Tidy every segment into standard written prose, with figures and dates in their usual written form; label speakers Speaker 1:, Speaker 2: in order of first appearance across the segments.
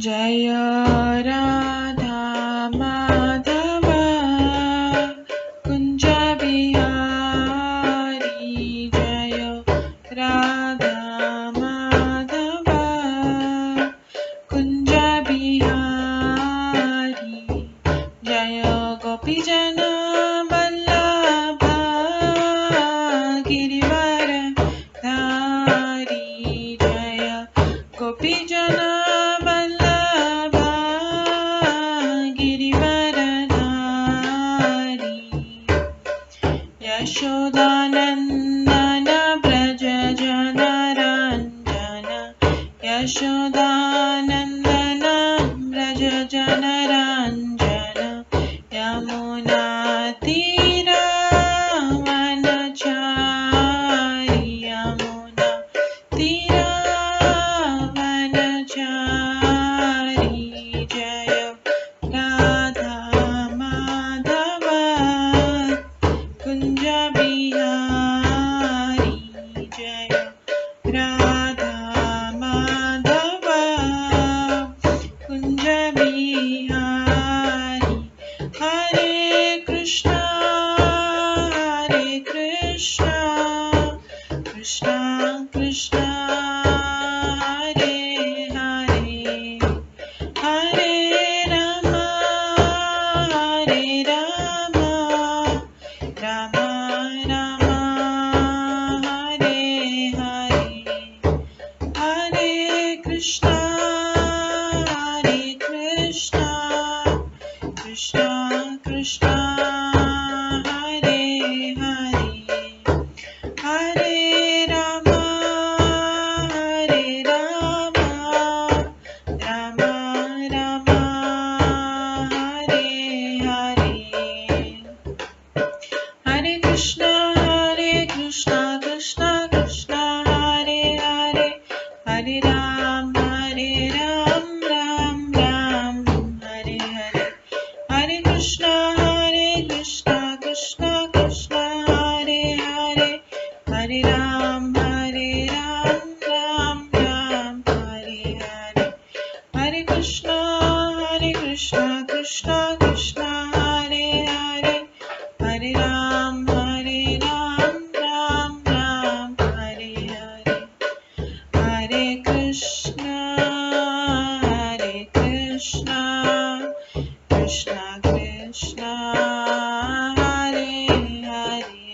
Speaker 1: जय राधा माधव कुंज बिहारी जय राधा माधव कुंज बिहारी जय गोपीजन वल्लभ गिरिवर धारी जय गोपीजन वल्लभ गिरिवर धारी यशोदानंदन व्रज जनरंजन यशोदानंदन व्रज जनरंजन यमुना तीरावनचारी यमुना तीरावनचारी जय राधा माधव कुंज बिहारी जय राधा माधव कुंज बिहारी हरे कृष्णा कृष्णा कृष्णा हरे हरे हरे राम राम राम हरे हरे हरे कृष्णा कृष्णा कृष्णा हरे हरे हरे राम राम राम हरे हरे हरे कृष्णा कृष्णा कृष्णा हरे हरे हरे राम राम राम हरे हरे हरे कृष्णा कृष्णा कृष्णा हरे हरे हरे राम राम राम हरे हरे हरे कृष्णा कृष्णा कृष्णा हरे हरे हरे राम राम राम हरे हरे हरे कृष्णा कृष्णा कृष्णा हरे हरे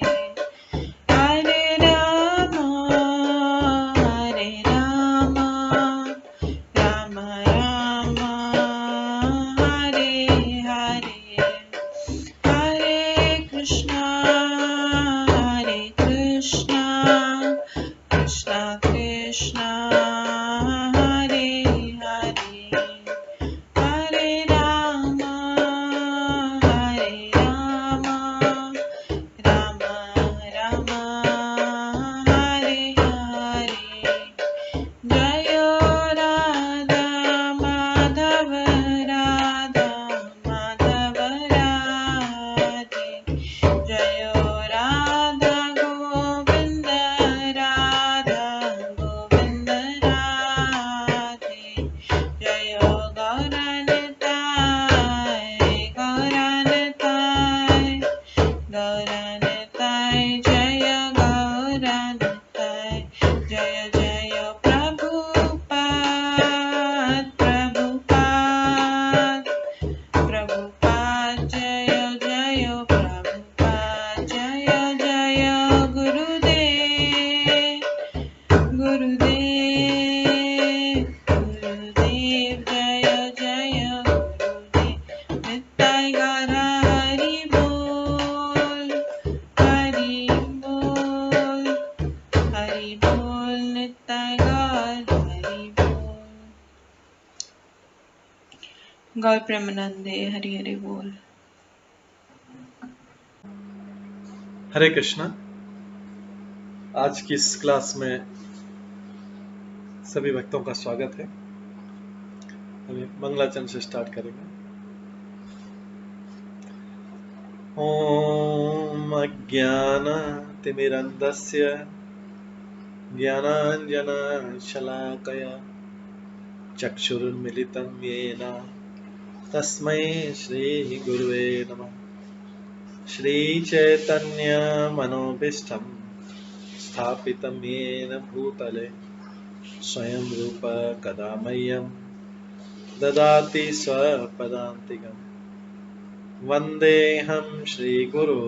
Speaker 1: हरे राम राम राम हरे हरे हरे कृष्णा कृष्णा कृष्णा हरे हरे हरे राम राम राम हरे हरे जय राधा माधव राधे जय राधा गोविंद राधे जय गौरनताय जय गौरनताय जय जय प्रभुपाद जय जय प्रभुपाद जय जय गुरुदेव जय जय गुरुदेव नित्य गौर हरि बोल नित्य गौर हरि बोल गौर प्रेमानंदे हरि हरि बोल।
Speaker 2: हरे कृष्णा। आज की इस क्लास में सभी भक्तों का स्वागत है। अभी मंगलाचरण से स्टार्ट करेंगे। ओम अज्ञानतिमिरन्धस्य ज्ञानाञ्जनशलाकया चक्षुरुन्मिलितं येन तस्मै श्रीगुरुवे नमः। श्रीचैतन्यमनोभीष्टं स्थापितं येन भूतले स्वयं रूप कदा मह्यं ददाति स्वपदान्तिकम्। वन्देऽहं श्रीगुरो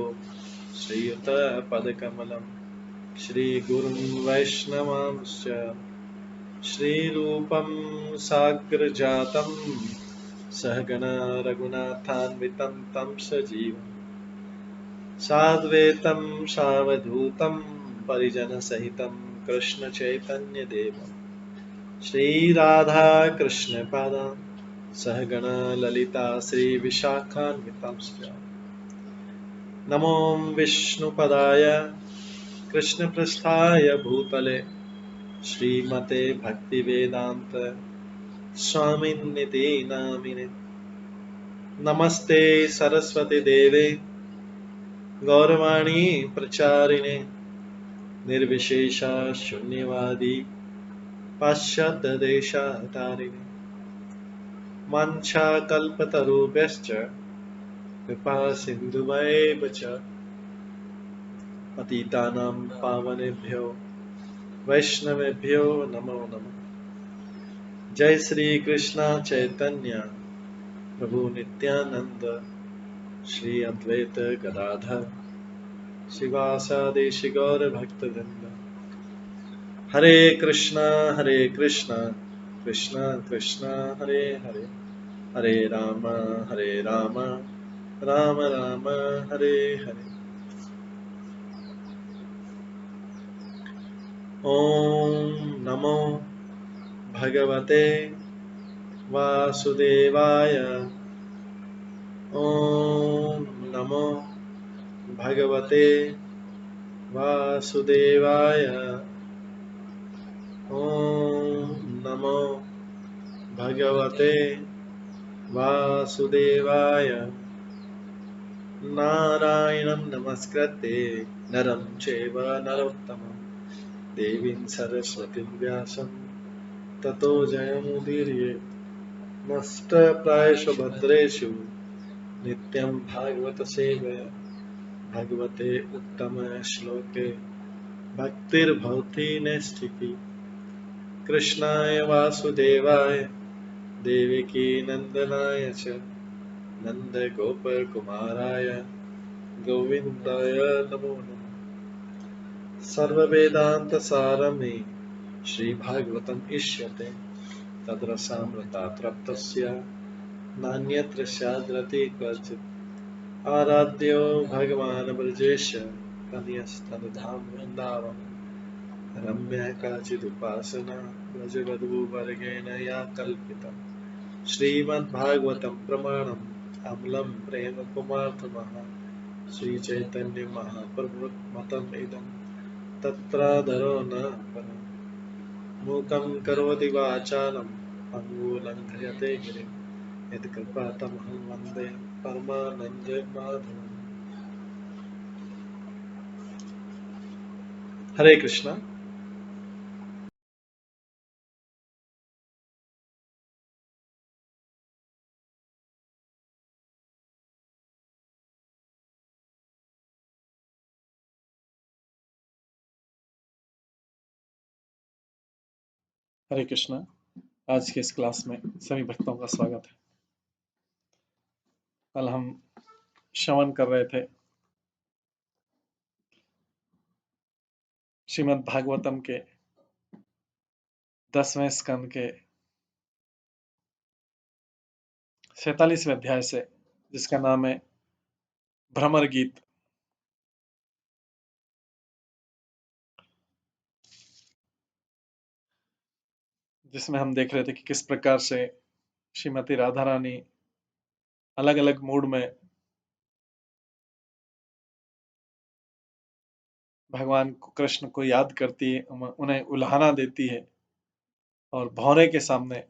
Speaker 2: श्रीयुतपदकमलं श्रीगुरुं वैष्णवांश्च श्रीरूपं साग्रजातं सहगण रघुनाथान्वितं तं सजीवं साद्वैतं सावधूतं परिजनसहितं कृष्णचैतन्यदेवं श्रीराधाकृष्णपादान् सहगण ललिता श्रीविशाखान्वितांश्च नमो विष्णुपदाय कृष्णपृष्ठाय भूतले श्रीमते भक्तिवेदान्त स्वामिन्निति नामिने। नमस्ते सरस्वती देवे गौरवाणी प्रचारिणे निर्विशेष शून्यवादी पाश्चात्यदेशतारिणे वाञ्छाकल्पतरुभ्यश्च कृपा सिन्धुभ्येव च पतितानां पावनेभ्यो वैष्णवेभ्यो नमो नमः। जय श्री कृष्ण चैतन्य प्रभु नित्यानंद श्री अद्वैत गदाधर शिवासादि गौर भक्तवृंद। हरे कृष्णा कृष्णा कृष्णा हरे हरे, हरे राम राम राम हरे हरे। ओम नमो भगवते वासुदेवाय। ओम नमो भगवते वासुदेवाय। ओम नमो भगवते वासुदेवाय। नारायणं नमस्कृत्य नरं चैव नरोत्तमं देवीं सरस्वतीं व्यासं ततो जयमुदीरयेत्। नष्टप्रायेषु भद्रेषु नित्यं भागवत सेवया भगवते उत्तम श्लोके भक्तिर्भवति नैष्ठिकी। कृष्णाय वासुदेवाय देवकी नंदनाय च नन्दगोपकुमाराय गोविन्दाय नमो नमः। सर्ववेदान्तसारमे श्रीभागवतम् इष्यते तद्रसामृतात् नान्यत्र स्याद्रति क्वचित्। आराध्यो भगवान् ब्रजेश कन्यस्तनधाम वृन्दावन रम्या काचिदुपासना व्रजवधूवर्गेण या कल्पिता। श्रीमद्भागवतं प्रमाणम् अमलं प्रेम पुमार्थमः श्रीचैतन्य महाप्रभुमतम् इदं तत्रादरो न परम्। मूकं करोति वाचालं पङ्गुलङ्घयते गिरिं यत्कृपातमहं वन्दे परमानन्दमाधवम्। हरे कृष्णा। हरे कृष्णा। आज के इस क्लास में सभी भक्तों का स्वागत है। कल हम श्रवण कर रहे थे श्रीमद् भागवतम के 10वें स्कंद के 47वें अध्याय से, जिसका नाम है भ्रमर गीत। जिसमें हम देख रहे थे कि किस प्रकार से श्रीमती राधा रानी अलग अलग मूड में भगवान कृष्ण को याद करती है, उन्हें उल्हाना देती है और भौरे के सामने,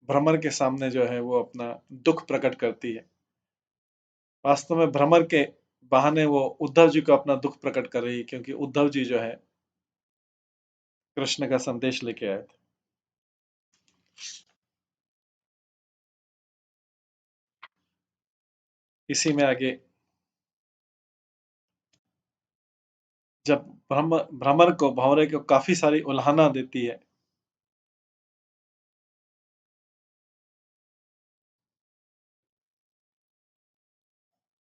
Speaker 2: भ्रमर के सामने जो है वो अपना दुख प्रकट करती है। वास्तव में भ्रमर के बहाने वो उद्धव जी को अपना दुख प्रकट कर रही है, क्योंकि उद्धव जी जो है कृष्ण का संदेश लेके आए थे। इसी में आगे जब भ्रमर को भंवरे को काफी सारी उल्हाना देती है,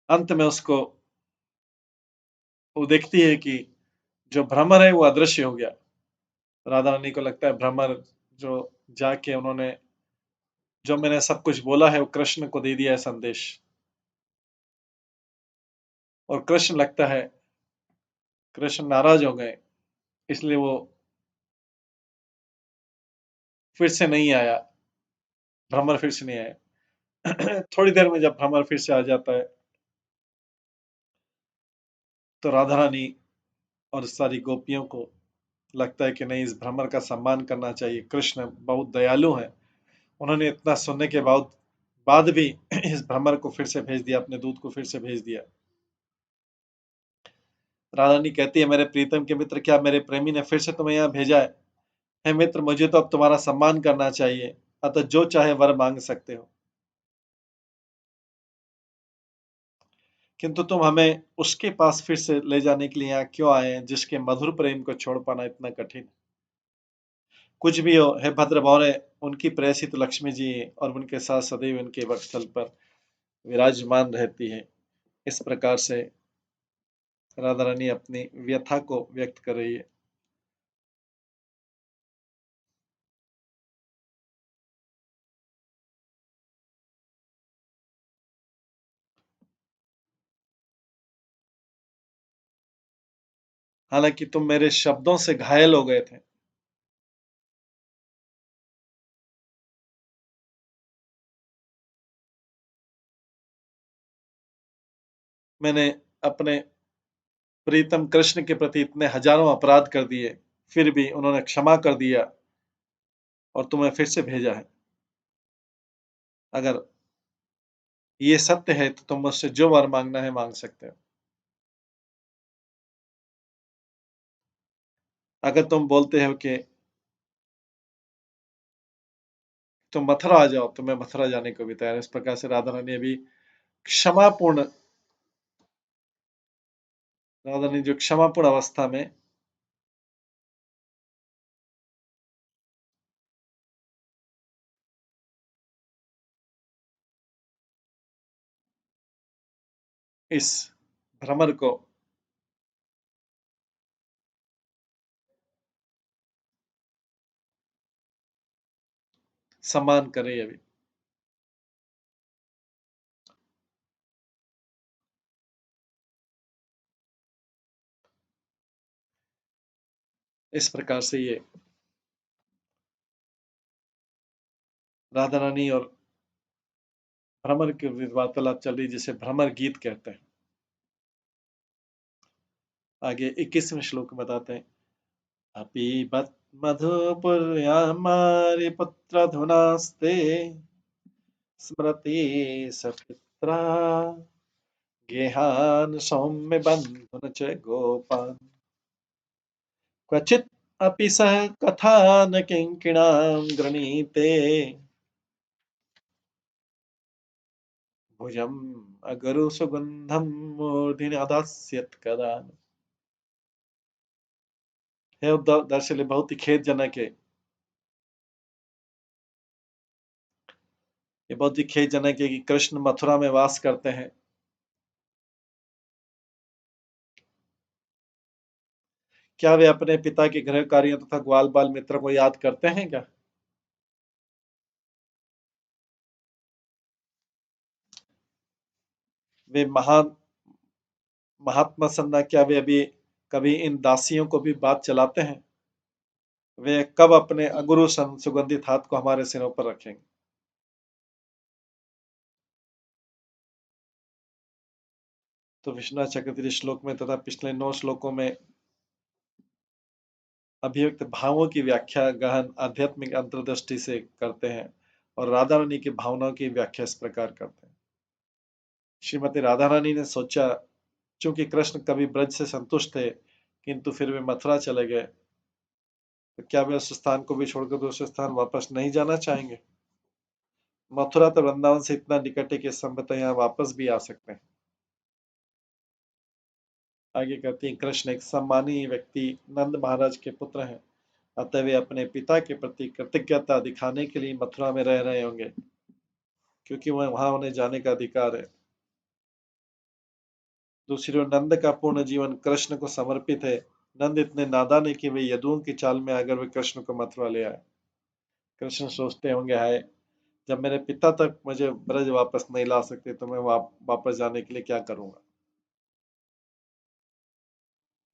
Speaker 2: अंत में उसको वो देखती है कि जो भ्रमर है वो अदृश्य हो गया। राधा रानी को लगता है भ्रमर जो जाके उन्होंने जो मैंने सब कुछ बोला है वो कृष्ण को दे दिया है संदेश, और कृष्ण लगता है कृष्ण नाराज हो गए, इसलिए वो फिर से नहीं आया, भ्रमर फिर से नहीं आया। थोड़ी देर में जब भ्रमर फिर से आ जाता है तो राधा रानी और सारी गोपियों को लगता है कि नहीं, इस भ्रमर का सम्मान करना चाहिए, कृष्ण बहुत दयालु हैं, उन्होंने इतना सुनने के बाद भी इस भ्रमर को फिर से भेज दिया, अपने दूत को फिर से भेज दिया। राधा रानी कहती है, मेरे प्रीतम के मित्र, क्या मेरे प्रेमी ने फिर से तुम्हें यहाँ भेजा है? हे मित्र, मुझे तो अब तुम्हारा सम्मान करना चाहिए, अतः जो चाहे वर मांग सकते हो, किंतु तुम हमें उसके पास फिर से ले जाने के लिए यहाँ क्यों आए हैं जिसके मधुर प्रेम को छोड़ पाना इतना कठिन है? कुछ भी हो, हे भद्र भौरे, उनकी प्रेयसी तो लक्ष्मी जी हैं और उनके साथ सदैव उनके वक्षस्थल पर विराजमान रहती है। इस प्रकार से राधा रानी अपनी व्यथा को व्यक्त कर रही है। हालांकि तुम मेरे शब्दों से घायल हो गए थे, मैंने अपने प्रीतम कृष्ण के प्रति इतने हजारों अपराध कर दिए, फिर भी उन्होंने क्षमा कर दिया और तुम्हें फिर से भेजा है। अगर ये सत्य है तो तुम मुझसे जो वर मांगना है मांग सकते हो। अगर तुम बोलते हो कि तुम मथुरा आ जाओ तो मैं मथुरा जाने को भी तैयार। इस प्रकार से क्षमापूर्ण राधा रानी जो क्षमापूर्ण अवस्था में इस भ्रमर को सम्मान कर रही है अभी। इस प्रकार से ये राधा रानी और भ्रमर की वार्तालाप चल रही, जिसे भ्रमर गीत कहते हैं। आगे 21वें श्लोक में बताते हैं, अपीबत मधुपुर्यामारि पुत्रधुनास्ते स्मृति सपित्रा गेहान् सौम्य बन्धुन च गोपान् क्वचित् अपि सः कथान किङ्किणां गृणीते भुजम् अगरु सुगन्धं मूर्ध्नि अदास्यत् कदा। हे उद्धव, दरअसल बहुत ही खेदजनक है, ये बहुत ही खेदजनक है कि कृष्ण मथुरा में वास करते हैं, क्या वे अपने पिता के गृह कार्यों तथा ग्वाल बाल मित्र को याद करते हैं क्या? वे महात्मा सन्ना, क्या वे अभी कभी इन दासियों को भी बात चलाते हैं? वे कब अपने अगुरु सुगंधित हाथ को हमारे सिरों पर रखेंगे? तो विश्वनाथ चक्रवर्ती श्लोक में तथा पिछले 9 श्लोकों में अभिव्यक्त भावों की व्याख्या गहन आध्यात्मिक अंतर्दृष्टि से करते हैं और राधा रानी की भावनाओं की व्याख्या इस प्रकार करते हैं। श्रीमती राधा रानी ने सोचा, चूंकि कृष्ण कभी ब्रज से संतुष्ट थे किंतु फिर वे मथुरा चले गए, तो क्या वे उस स्थान को भी छोड़कर दूसरे स्थान वापस नहीं जाना चाहेंगे? मथुरा तो वृंदावन से इतना निकट है कि संभवतः यहाँ वापस भी आ सकते हैं। आगे कहती हैं, कृष्ण एक सम्मानीय व्यक्ति नंद महाराज के पुत्र हैं, अतः वे अपने पिता के प्रति कृतज्ञता दिखाने के लिए मथुरा में रह रहे होंगे, क्योंकि वहां उन्हें जाने का अधिकार है। दूसरी ओर नंद का पूर्ण जीवन कृष्ण को समर्पित है। नंद इतने नादान है कि वे यदुओं की चाल में आकर वे कृष्ण को मथुरा ले आए। कृष्ण सोचते होंगे, हाय, जब मेरे पिता तक मुझे ब्रज वापस नहीं ला सकते तो मैं वापस जाने के लिए क्या करूंगा।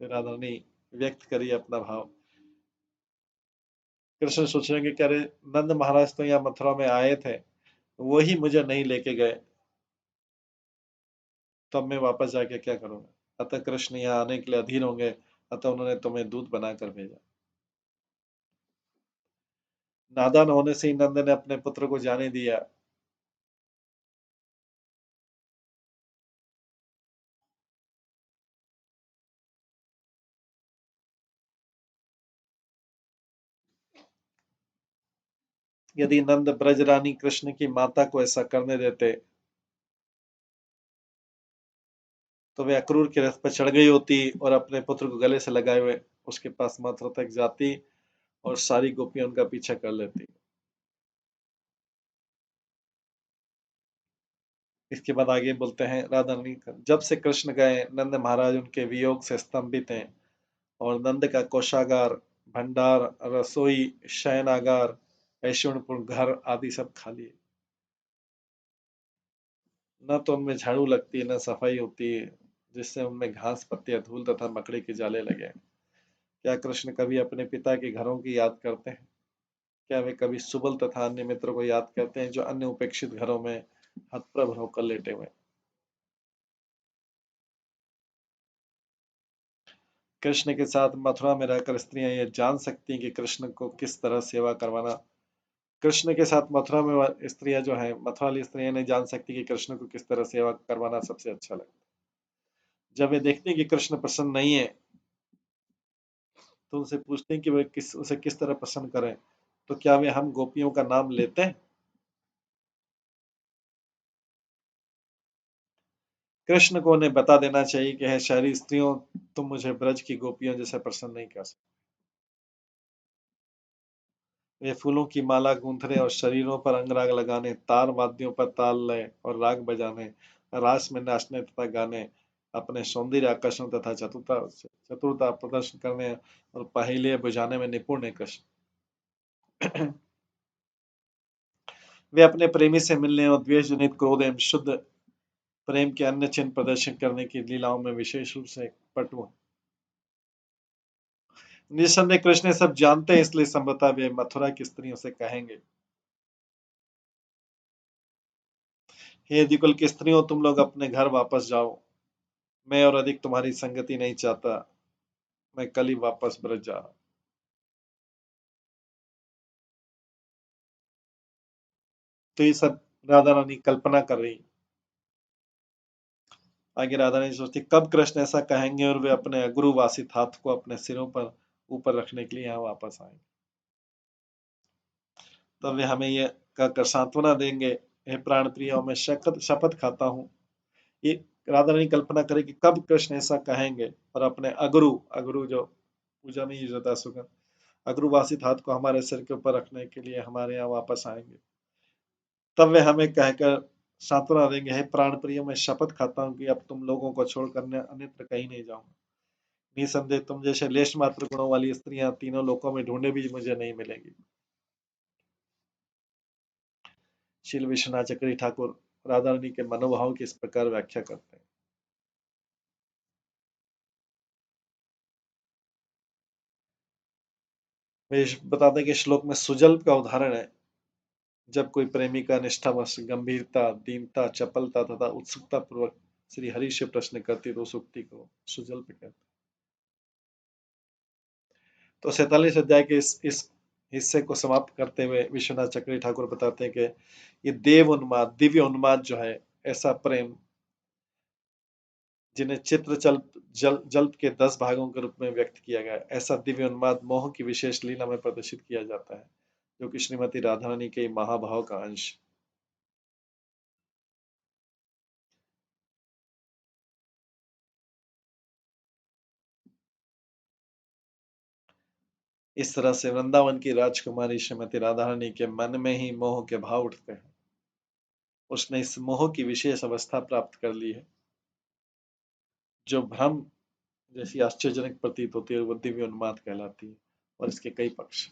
Speaker 2: फिर राधा रानी व्यक्त करिए अपना भाव। कृष्ण सोच रहे हैं कि कह रहे, नंद महाराज तो यहाँ मथुरा में आए थे, वो ही मुझे नहीं लेके गए, तो अब मैं वापस जाके क्या करूंगा। अतः कृष्ण यहाँ आने के लिए अधीर होंगे, अतः उन्होंने तुम्हें दूत बनाकर भेजा। नादान होने से ही नंद ने अपने पुत्र को जाने दिया। यदि नंद ब्रजरानी कृष्ण की माता को ऐसा करने देते तो वे अक्रूर के रथ पर चढ़ गई होती और अपने पुत्र को गले से लगाए हुए उसके पास मथुरा तक जाती और सारी गोपियां उनका पीछा कर लेती। इसके बाद आगे बोलते हैं, राधा रानी, जब से कृष्ण गए नंद महाराज उनके वियोग से स्तंभित हैं और नंद का कोषागार, भंडार, रसोई, शयनागार, ऐश्वर्यपूर्ण घर आदि सब खाली है। न तो उनमें झाड़ू लगती है, न सफाई होती है, जिससे उनमें घास, पत्तियां, धूल तथा मकड़ी के जाले लगे। क्या कृष्ण कभी अपने पिता के घरों की याद करते हैं? क्या वे कभी सुबल तथा अन्य मित्रों को याद करते हैं जो अन्य उपेक्षित घरों में हतप्रभ होकर लेटे हुए? कृष्ण के साथ मथुरा में रहकर स्त्रियां यह जान सकती हैं कि कृष्ण को किस तरह सेवा करवाना। कृष्ण के साथ मथुरा में स्त्रियां जो हैं, मथुरा वाली स्त्रियां नहीं जान सकती कि कृष्ण को किस तरह सेवा करवाना सबसे अच्छा लगता है। जब वे देखती हैं कि कृष्ण प्रसन्न नहीं है तो उनसे पूछते हैं कि वे उसे किस तरह प्रसन्न करें। तो क्या वे हम गोपियों का नाम लेते हैं? कृष्ण को उन्हें बता देना चाहिए कि है शहरी स्त्रियों, तुम मुझे ब्रज की गोपियों जैसे प्रसन्न नहीं कर सकते। वे फूलों की माला गूंथने और शरीरों पर अंगराग लगाने, तार वाद्यों पर ताल लय और राग बजाने, रास में नाचने तथा गाने, अपने सौंदर्य आकर्षण तथा चतुरता प्रदर्शन करने और पहेलियां बुझाने में निपुण है कृष्ण। वे अपने प्रेमी से मिलने और द्वेष जनित क्रोध एवं शुद्ध प्रेम के अन्य चिन्ह प्रदर्शन करने की लीलाओं में विशेष रूप से पटु हैं। निसंदेह कृष्ण ये सब जानते हैं, इसलिए संभवतः वे मथुरा की स्त्रियों से कहेंगे, हे यदुकुल की स्त्रियों, तुम लोग अपने घर वापस जाओ, मैं और अधिक तुम्हारी संगति नहीं चाहता, मैं कल ही वापस ब्रज जा रहा हूं। तो ये सब राधा रानी कल्पना कर रही। आगे राधा रानी सोचती, कब कृष्ण ऐसा कहेंगे और वे अपने अगुरु वासित हाथ को अपने सिरों पर ऊपर रखने के लिए यहाँ वापस आएंगे। तब वे हमें यह कहकर सांत्वना देंगे, हे प्राण प्रिय, मैं शपथ खाता हूँ। ये राधा रानी कल्पना करे कि कब कृष्ण ऐसा कहेंगे और अपने अगुरु अगुरु जो पूजा में यूज होता है सुगंध, अगुरुवासित हाथ को हमारे सिर के ऊपर रखने के लिए हमारे यहाँ वापस आएंगे। तब वे हमें कहकर सांत्वना देंगे, हे प्राण प्रिय, मैं शपथ खाता हूँ कि अब तुम लोगों को छोड़कर मैं अन्यत्र कहीं नहीं जाऊंगा। निसंदेह तुम जैसे लेश मात्र गुणों वाली स्त्रियां तीनों लोकों में ढूंढे भी मुझे नहीं मिलेंगी। श्री विश्वनाथ चक्रवर्ती ठाकुर राधा रानी के मनोभाव की इस प्रकार व्याख्या करते हैं। वे बताते हैं कि श्लोक में सुजल का उदाहरण है, जब कोई प्रेमी का निष्ठावश गंभीरता, दीनता, चपलता तथा उत्सुकता पूर्वक श्री हरि से प्रश्न करती तो उस उक्ति को सुजल पे कहते। तो 47 अध्याय के इस हिस्से को समाप्त करते हुए विश्वनाथ चक्रवर्ती ठाकुर बताते हैं कि ये देव उन्माद, दिव्य उन्माद जो है, ऐसा प्रेम जिन्हें चित्र जल्प के 10 भागों के रूप में व्यक्त किया गया है। ऐसा दिव्य उन्माद मोह की विशेष लीला में प्रदर्शित किया जाता है, जो कि श्रीमती राधा रानी के महाभाव का अंश। इस तरह से वृंदावन की राजकुमारी श्रीमती राधा रानी के मन में ही मोह के भाव उठते हैं। उसने इस मोह की विशेष अवस्था प्राप्त कर ली है, जो भ्रम जैसी आश्चर्यजनक प्रतीत होती है, वो दिव्य उन्माद कहलाती है। और इसके कई पक्ष,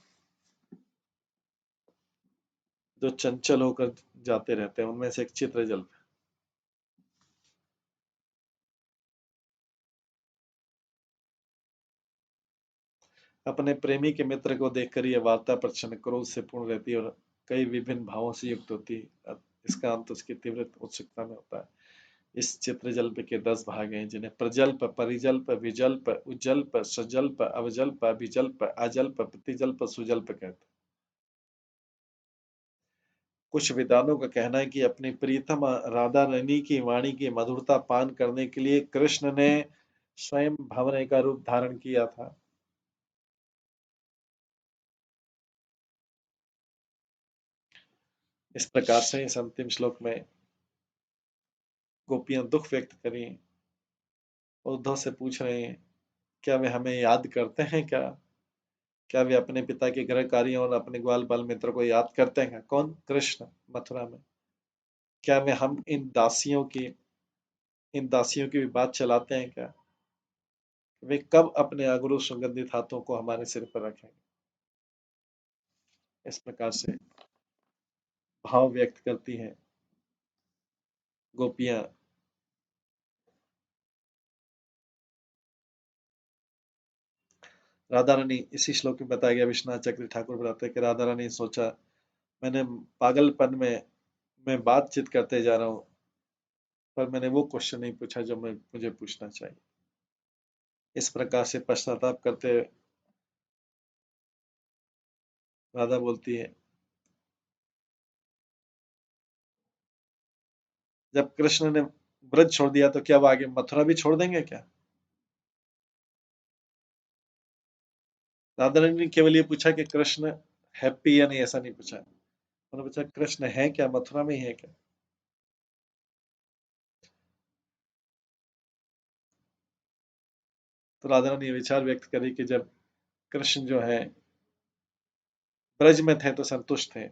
Speaker 2: जो चंचल होकर जाते रहते हैं, उनमें से एक चित्र जल्प है। अपने प्रेमी के मित्र को देखकर यह वार्ता प्रच्छन्न क्रोध से पूर्ण रहती है और कई विभिन्न भावों से युक्त होती है। इसका अंत उसकी तीव्र उत्सुकता में होता है। इस चित्रजल्प के 10 भाग हैं, जिन्हें प्रजल्प, परिजल्प, विजल्प, उज्जल्प, सजल्प, अवजल्प, अभिजल्प, अजल्प, प्रतिजल्प, सुजल्प कहते हैं। कुछ विद्वानों का कहना है कि अपनी प्रीतम राधा रानी की वाणी की मधुरता पान करने के लिए कृष्ण ने स्वयं भंवरे का रूप धारण किया था। इस प्रकार से इस अंतिम श्लोक में गोपियां दुख व्यक्त करी, उद्धव से पूछ रहे हैं, क्या वे हमें याद करते हैं क्या? क्या वे अपने पिता के गृह कार्यों और अपने ग्वाल बाल मित्र को याद करते हैं? कौन? कृष्ण मथुरा में। क्या वे इन दासियों की भी बात चलाते हैं क्या? वे कब अपने अगरू सुगंधित हाथों को हमारे सिर पर रखेंगे? इस प्रकार से भाव व्यक्त करती हैं गोपियां। राधा रानी, इसी श्लोक में बताया गया, विश्वनाथ चक्र ठाकुर बताते हैं कि राधा रानी ने सोचा, मैंने पागलपन में मैं बातचीत करते जा रहा हूं, पर मैंने वो क्वेश्चन नहीं पूछा जो मुझे पूछना चाहिए। इस प्रकार से पश्चाताप करते राधा बोलती है, जब कृष्ण ने ब्रज छोड़ दिया तो क्या वो आगे मथुरा भी छोड़ देंगे क्या? राधा रानी ने केवल ये पूछा कि कृष्ण हैप्पी या नहीं, ऐसा नहीं पूछा। उन्होंने पूछा कृष्ण है क्या, मथुरा में ही है क्या? तो राधा रानी ये विचार व्यक्त करी कि जब कृष्ण जो है ब्रज में थे तो संतुष्ट थे,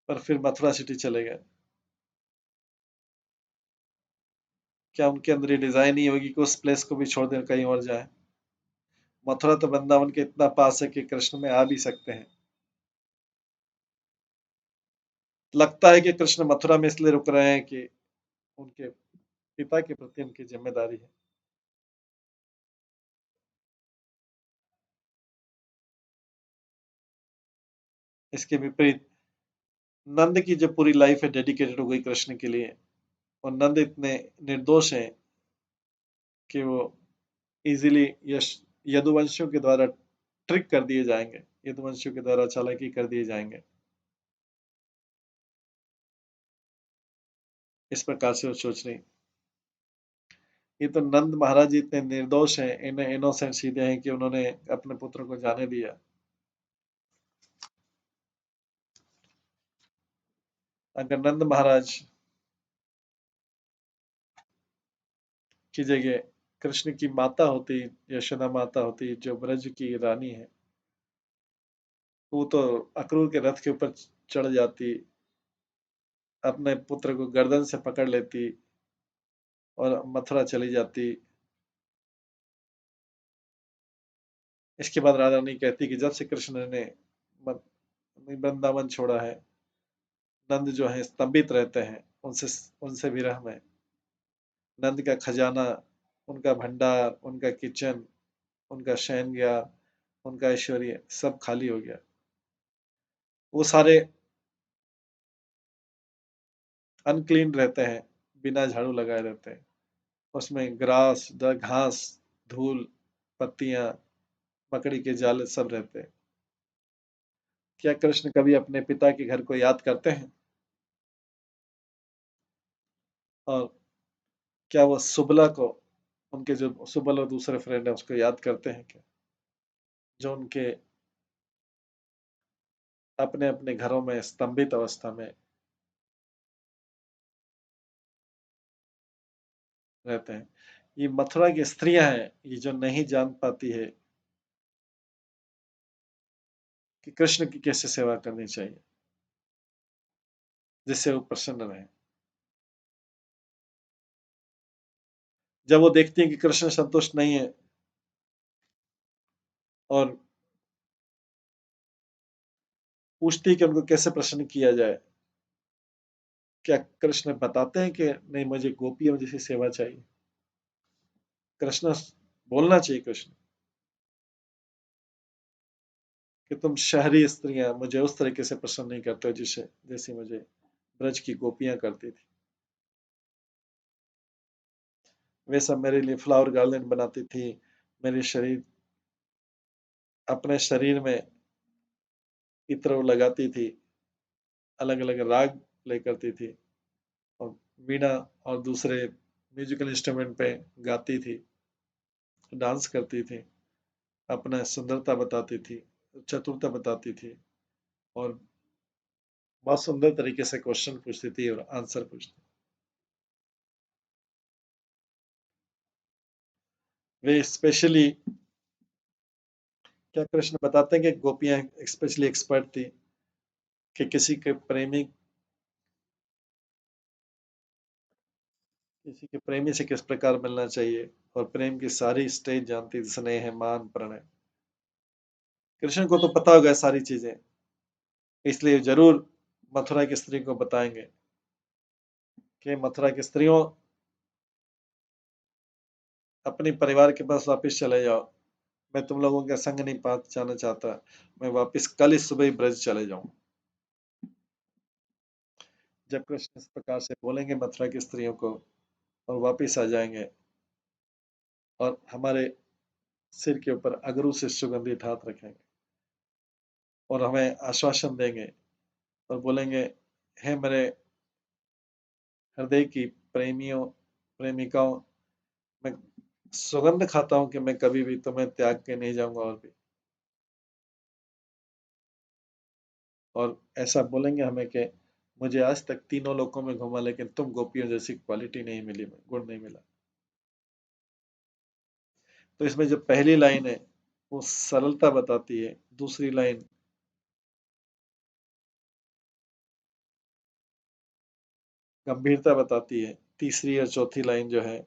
Speaker 2: पर फिर मथुरा सिटी चले गए। क्या उनके अंदर ये डिजाइन नहीं होगी कि उस प्लेस को भी छोड़ दें, कहीं और जाए? मथुरा तो वृंदावन के इतना पास है कि कृष्ण में आ भी सकते हैं। लगता है कि कृष्ण मथुरा में इसलिए रुक रहे हैं कि उनके पिता के प्रति उनकी जिम्मेदारी है। इसके विपरीत नंद की जो पूरी लाइफ है डेडिकेटेड हो गई कृष्ण के लिए, और नंद इतने निर्दोष हैं कि वो इजीली यश यदुवंशियों के द्वारा ट्रिक कर दिए जाएंगे, यदुवंशियों के द्वारा चालाकी कर दिए जाएंगे। इस प्रकार से वो सोच रही, ये तो नंद महाराज जी इतने निर्दोष हैं, इन्हें इनोसेंट सीधे हैं कि उन्होंने अपने पुत्र को जाने दिया। अगर नंद महाराज की जगह कृष्ण की माता होती, यशोदा माता होती, जो ब्रज की रानी है, वो तो अक्रूर के रथ के ऊपर चढ़ जाती, अपने पुत्र को गर्दन से पकड़ लेती और मथुरा चली जाती। इसके बाद राधा रानी कहती कि जब से कृष्ण ने वृंदावन छोड़ा है, नंद जो है स्तंभित रहते हैं, उनसे उनसे विरह में। नंद का खजाना, उनका भंडार, उनका किचन, उनका शयन गृह, उनका ऐश्वर्य सब खाली हो गया। वो सारे अनक्लीन रहते हैं, बिना झाड़ू लगाए रहते हैं। उसमें घास, धूल, पत्तियां, मकड़ी के जाल सब रहते हैं। क्या कृष्ण कभी अपने पिता के घर को याद करते हैं? और क्या वो सुबला को, उनके जो सुबल और दूसरे फ्रेंड है, उसको याद करते हैं क्या, जो उनके अपने अपने घरों में स्तंभित अवस्था में रहते हैं। ये मथुरा की स्त्रियां हैं, ये जो नहीं जान पाती है कि कृष्ण की कैसे सेवा करनी चाहिए जिससे वो प्रसन्न रहे। जब वो देखती है कि कृष्ण संतुष्ट नहीं है और पूछती है कि उनको कैसे प्रसन्न किया जाए, क्या कृष्ण बताते हैं कि नहीं, मुझे गोपियों जैसी सेवा चाहिए। कृष्ण बोलना चाहिए, कृष्ण कि तुम शहरी स्त्रियां मुझे उस तरीके से प्रसन्न नहीं करते हो जिसे जैसी मुझे ब्रज की गोपियां करती थी। वे सब मेरे लिए फ्लावर गार्लैंड बनाती थी, मेरे शरीर अपने शरीर में इत्र लगाती थी, अलग अलग राग प्ले करती थी और वीणा और दूसरे म्यूजिकल इंस्ट्रूमेंट पे गाती थी, डांस करती थी, अपना सुंदरता बताती थी, चतुरता बताती थी और बहुत सुंदर तरीके से क्वेश्चन पूछती थी और आंसर पूछती। वे स्पेशली, क्या कृष्ण बताते हैं कि गोपियां स्पेशली एक्सपर्ट थी कि किसी के प्रेमी से किस प्रकार मिलना चाहिए, और प्रेम की सारी स्टेज जानती थी, स्नेह, मान, प्रणय। कृष्ण को तो पता होगा सारी चीजें, इसलिए जरूर मथुरा की स्त्री को बताएंगे कि मथुरा की स्त्रियों, अपने परिवार के पास वापस चले जाओ, मैं तुम लोगों का संग नहीं पा जाना चाहता, मैं वापस कल ही सुबह ही ब्रज चले जाऊं। जब कृष्ण इस प्रकार से बोलेंगे मथुरा की स्त्रियों को और वापस आ जाएंगे और हमारे सिर के ऊपर अगरू से सुगंधित हाथ रखेंगे और हमें आश्वासन देंगे और बोलेंगे, हे मेरे हृदय की प्रेमियों, प्रेमिकाओं, मैं सुगंध खाता हूं कि मैं कभी भी तुम्हें त्याग के नहीं जाऊंगा और भी। और ऐसा बोलेंगे हमें कि मुझे आज तक तीनों लोकों में घुमा, लेकिन तुम गोपियों जैसी क्वालिटी नहीं मिली, गुण नहीं मिला। तो इसमें जो पहली लाइन है वो सरलता बताती है, दूसरी लाइन गंभीरता बताती है, तीसरी और चौथी लाइन जो है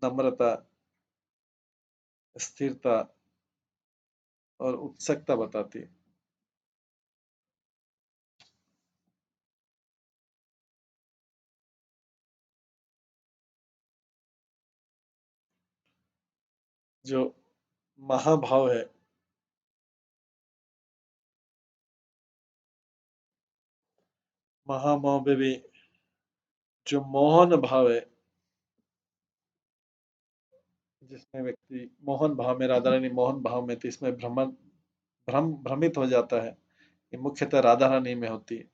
Speaker 2: नम्रता, स्थिरता और उत्सुकता बताती है। जो महाभाव है, महाभाव में भी जो मोहन भाव है, जिसमें व्यक्ति मोहन भाव में, राधा रानी मोहन भाव में थी, इसमें भ्रमित हो जाता है, ये मुख्यतः राधा रानी में होती है।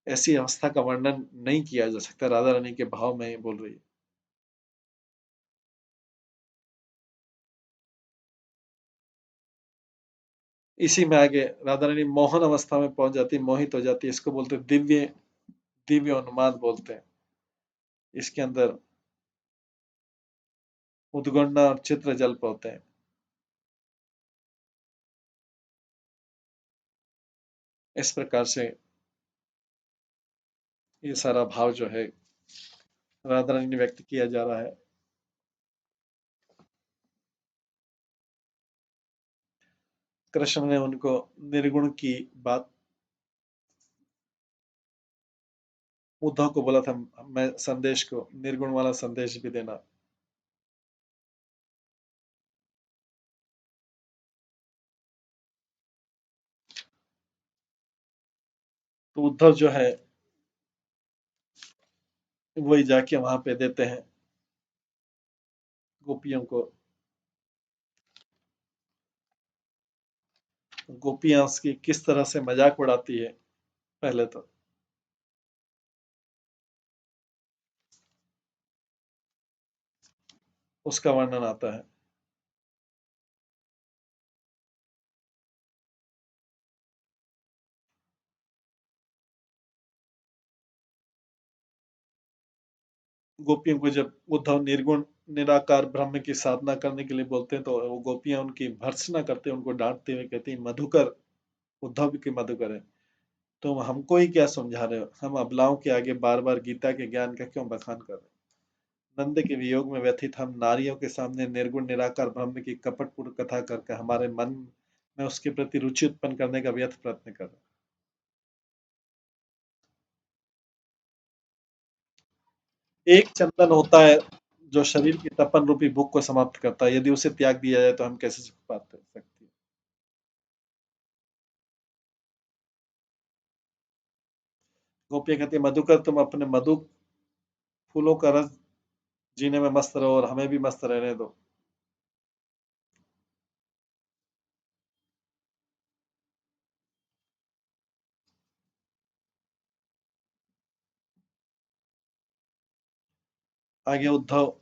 Speaker 2: ऐसी अवस्था का वर्णन नहीं किया जा सकता, राधा रानी के भाव में ही बोल रही है। इसी में आगे राधा रानी मोहन अवस्था में पहुंच जाती है, मोहित हो जाती है, इसको बोलते हैं दिव्य, दिव्य उन्माद बोलते हैं। इसके अंदर उद्गणना और चित्र जल्प होते हैं। इस प्रकार से ये सारा भाव जो है राधा रानी ने व्यक्त किया जा रहा है। कृष्ण ने उनको निर्गुण की बात, उद्धव को बोला था, मैं संदेश को निर्गुण वाला संदेश भी देना। तो उद्धव जो है वही जाके वहां पे देते हैं गोपियों को। गोपियां उसकी किस तरह से मजाक उड़ाती है, पहले तो उसका वर्णन आता है। गोपियों को जब उद्धव निर्गुण निराकार ब्रह्म की साधना करने के लिए बोलते हैं, तो वो गोपियां उनकी भर्त्सना करते हैं, उनको डांटते हुए कहती हैं, मधुकर, उद्धव की मधुकर है, तुम हमको ही क्या समझा रहे हो, हम अबलाओं के आगे बार बार गीता के ज्ञान का क्यों बखान कर रहे हो। नंद के वियोग में व्यथित हम नारियों के सामने निर्गुण निराकार ब्रह्म की कपटपूर्ण कथा करके हमारे मन में उसके प्रति रुचि उत्पन्न करने का व्यर्थ प्रयत्न कर रहे हैं। एक चंदन होता है जो शरीर की तपन रूपी भूख को समाप्त करता है, यदि उसे त्याग दिया जाए तो हम कैसे सुख पा सकते हैं। गोपियां कहती है, मधुकर तुम अपने मधु फूलों का रस जीने में मस्त रहो और हमें भी मस्त रहने दो। आगे उद्धव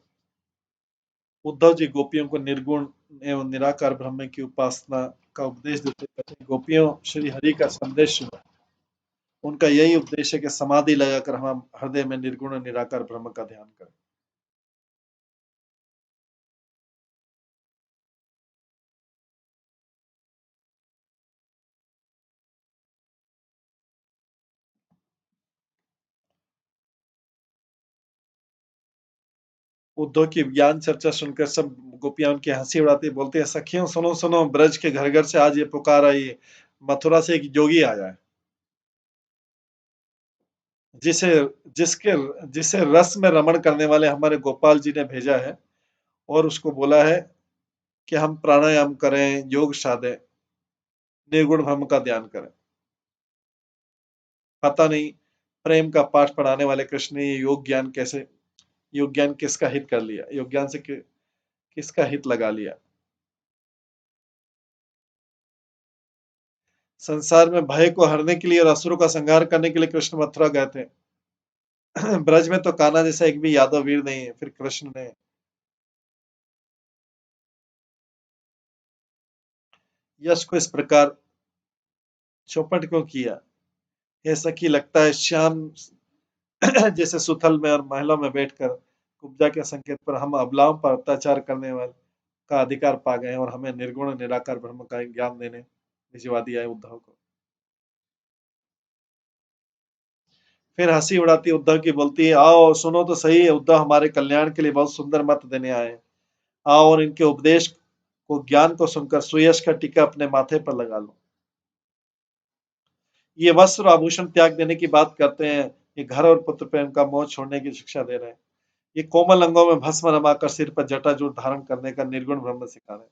Speaker 2: जी गोपियों को निर्गुण एवं निराकार ब्रह्म की उपासना का उपदेश देते कहते हैं, गोपियों श्री हरि का संदेश सुनो। उनका यही उपदेश है कि समाधि लगाकर हम हृदय में निर्गुण और निराकार ब्रह्म का ध्यान करें। उद्धव की ज्ञान चर्चा सुनकर सब गोपियां उनकी हंसी उड़ाती, बोलते हैं, सखियों सुनो सुनो, ब्रज के घर घर से आज ये पुकार आई है, मथुरा से एक जोगी आया है, जिसे जिसके जिसे रस में रमण करने वाले हमारे गोपाल जी ने भेजा है, और उसको बोला है कि हम प्राणायाम करें, योग साधें, निर्गुण ब्रह्म का ध्यान करें। पता नहीं प्रेम का पाठ पढ़ाने वाले कृष्ण ने ये योग ज्ञान किसका हित कर लिया, योग ज्ञान से किसका हित लगा लिया। संसार में भय को हरने के लिए और असुरों का संहार करने के लिए कृष्ण मथुरा गए थे। ब्रज में तो कान्हा जैसा एक भी यादव वीर नहीं है, फिर कृष्ण ने यश को इस प्रकार चौपट क्यों किया। ये सखी, लगता है श्याम जैसे सुथल में और महलों में बैठकर कुब्जा के संकेत पर हम अबलाओं पर अत्याचार करने वाले का अधिकार पा गए हैं और हमें निर्गुण निराकार ब्रह्म का ज्ञान देने भिजवा दिया है उद्धव को। फिर हंसी उड़ाती उद्धव की बोलती है, आओ सुनो तो सही है, उद्धव हमारे कल्याण के लिए बहुत सुंदर मत देने आए हैं। आओ और इनके उपदेश को ज्ञान को सुनकर सुयश का टीका अपने माथे पर लगा लो। ये वस्त्र आभूषण त्याग देने की बात करते हैं, ये घर और पुत्र प्रेम का मोह छोड़ने की शिक्षा दे रहे हैं, ये कोमल अंगों में भस्म रमाकर सिर पर जटाजूट धारण करने का निर्गुण ब्रह्म सिखा रहे हैं।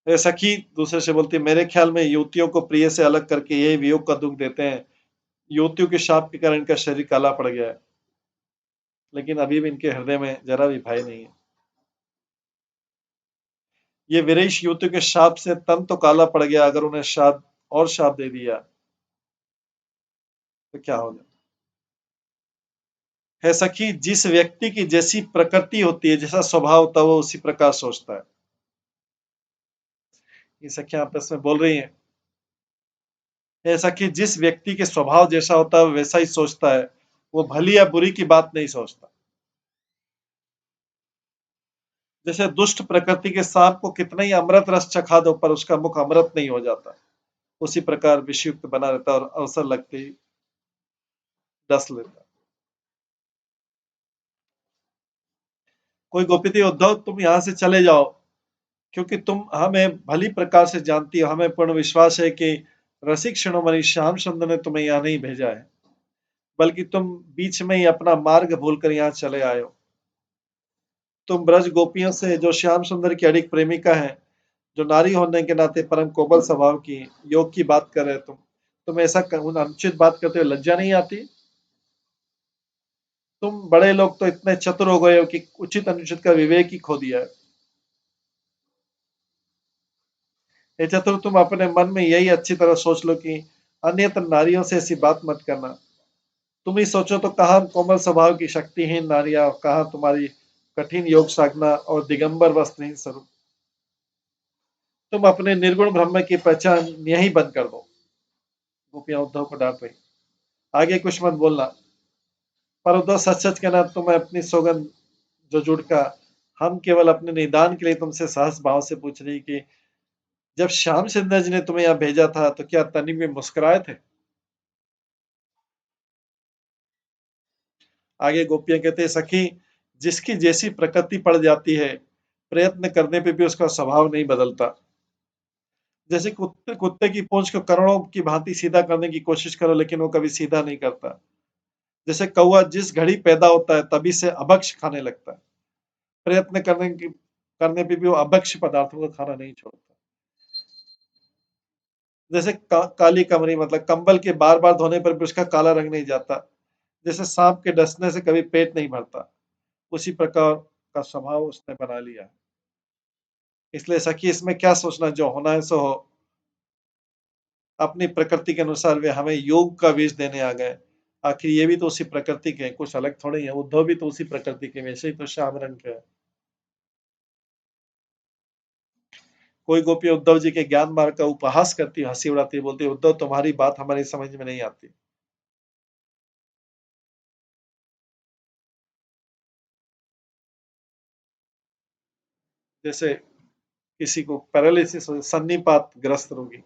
Speaker 2: ये सखी दूसरे से बोलती, मेरे ख्याल में युवतियों को प्रिय से अलग करके यही वियोग का दुख देते हैं। युवतियों के शाप के कारण इनका शरीर काला पड़ गया है, लेकिन अभी भी इनके हृदय में जरा भी भय नहीं है। ये विरेश युवतियों के शाप से तन तो काला पड़ गया, अगर उन्हें शाप दे दिया तो क्या होगा। है सखी, जिस व्यक्ति की जैसी प्रकृति होती है, जैसा स्वभाव होता है, वो उसी प्रकार सोचता है। ये सखियां आपस में बोल रही हैं। है सखी, जिस व्यक्ति के स्वभाव जैसा होता है वो वैसा ही सोचता है, वो भली या बुरी की बात नहीं सोचता। जैसे दुष्ट प्रकृति के सांप को कितना ही अमृत रस चखा दो पर उसका मुख अमृत नहीं हो जाता, उसी प्रकार विषयुक्त बना रहता और अवसर लगते ही डस लेता। कोई गोपी थी, उद्धव तुम यहाँ से चले जाओ, क्योंकि तुम हमें भली प्रकार से जानती हो, हमें पूर्ण विश्वास है कि रसिक शिरोमणि श्याम सुंदर ने तुम्हें यहाँ नहीं भेजा है, बल्कि तुम बीच में ही अपना मार्ग भूलकर यहाँ चले आए हो। तुम ब्रज गोपियों से जो श्याम सुंदर की अड़िग प्रेमिका है, जो नारी होने के नाते परम कोमल स्वभाव की योग की बात कर रहे, तुम ऐसा अनुचित बात करते हुए लज्जा नहीं आती। तुम बड़े लोग तो इतने चतुर हो गए हो कि उचित अनुचित का विवेक ही खो दिया है। ये चतुर, तुम अपने मन में यही अच्छी तरह सोच लो कि अन्यत्र नारियों से ऐसी बात मत करना। तुम ही सोचो तो कहाँ कोमल स्वभाव की शक्तिहीन नारियां, कहाँ तुम्हारी कठिन योग साधना और दिगंबर वस्त्रहीन स्वरूप। तुम अपने निर्गुण ब्रह्म की पहचान यही बंद कर दो। गोपियां उद्धव को डांट रही, आगे कुछ मत बोलना। पर उद्धव सच सच कहना, तुम्हें अपनी सौगंध जो जुड़ का, हम केवल अपने निदान के लिए तुमसे सहस भाव से पूछ रही कि जब श्याम सुंदर जी ने तुम्हें यहाँ भेजा था तो क्या तनिक भी मुस्कुराए थे? आगे गोपियां कहते हैं, सखी जिसकी जैसी प्रकृति पड़ जाती है, प्रयत्न करने पे भी उसका स्वभाव नहीं बदलता। जैसे कुत्ते कुत्ते की पूंछ को करोड़ों की भांति सीधा करने की कोशिश करो, लेकिन वो कभी सीधा नहीं करता। जैसे कौवा जिस घड़ी पैदा होता है तभी से अभक्ष खाने लगता है, प्रयत्न करने पे भी वो अभक्ष पदार्थों का खाना नहीं छोड़ता। जैसे काली कमरी मतलब कंबल के बार बार धोने पर भी उसका काला रंग नहीं जाता। जैसे सांप के डसने से कभी पेट नहीं भरता, उसी प्रकार का स्वभाव उसने बना लिया है। इसलिए सखी इसमें क्या सोचना, जो होना है सो हो। अपनी प्रकृति के अनुसार वे हमें योग का वेश देने आ गए। आखिर ये भी तो उसी प्रकृति के, कुछ अलग थोड़े ही है। उद्धव भी तो उसी प्रकृति के, वैसे ही तो श्याम रंग के है। कोई गोपी उद्धव जी के ज्ञान मार्ग का उपहास करती, हंसी उड़ाती, बोलती उद्धव तुम्हारी बात हमारी समझ में नहीं आती। जैसे किसी को पैरालिसिस, सन्निपात ग्रस्त रोगी,